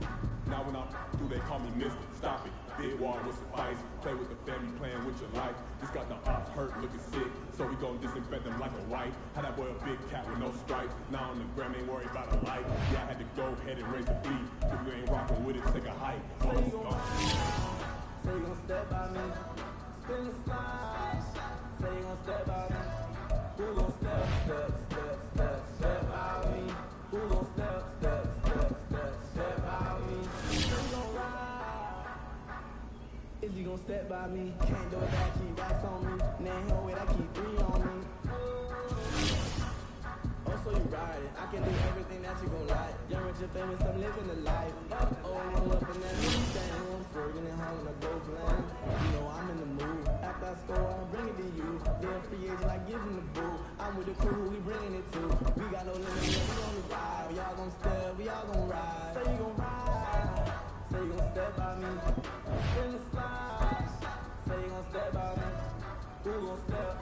Now when I do, they call me Mister. Stop it. Big wall with suffice. Play with the family, playing with your life. Just got the ops hurt, looking sick. So we gon' disinfect them like a wife. Had that boy a big cat with no stripes. Now on the gram, ain't worried about a life. Yeah, I had to go ahead and raise the fleet. If you ain't rockin' with it, take a hike. Say you gon' step by me. Spin the slide. Say you gon' step by me. Who gon' step by me? Who gon' step by me? Who gon' ride? Is he gon' step by me? Can't do it, that keep racks on me. Nah, hell with, I keep 3 on me. Oh, so you riding? I can do everything that you gon' like. Young, rich, and famous, I'm living the life. Roll up in that new thing. I'm swerving and hauling a gold land. You know I'm in the mood. After I score, I'll bring it to you. They're free agent, I give them the boo. I'm with the crew, we bringing it to. We got no limit, yeah, we on the ride. We all gon' step, we all gon' ride. Say you gon' ride. Say you gon' step by me. Spin the slide. Say you gon' step by me. Who gon' step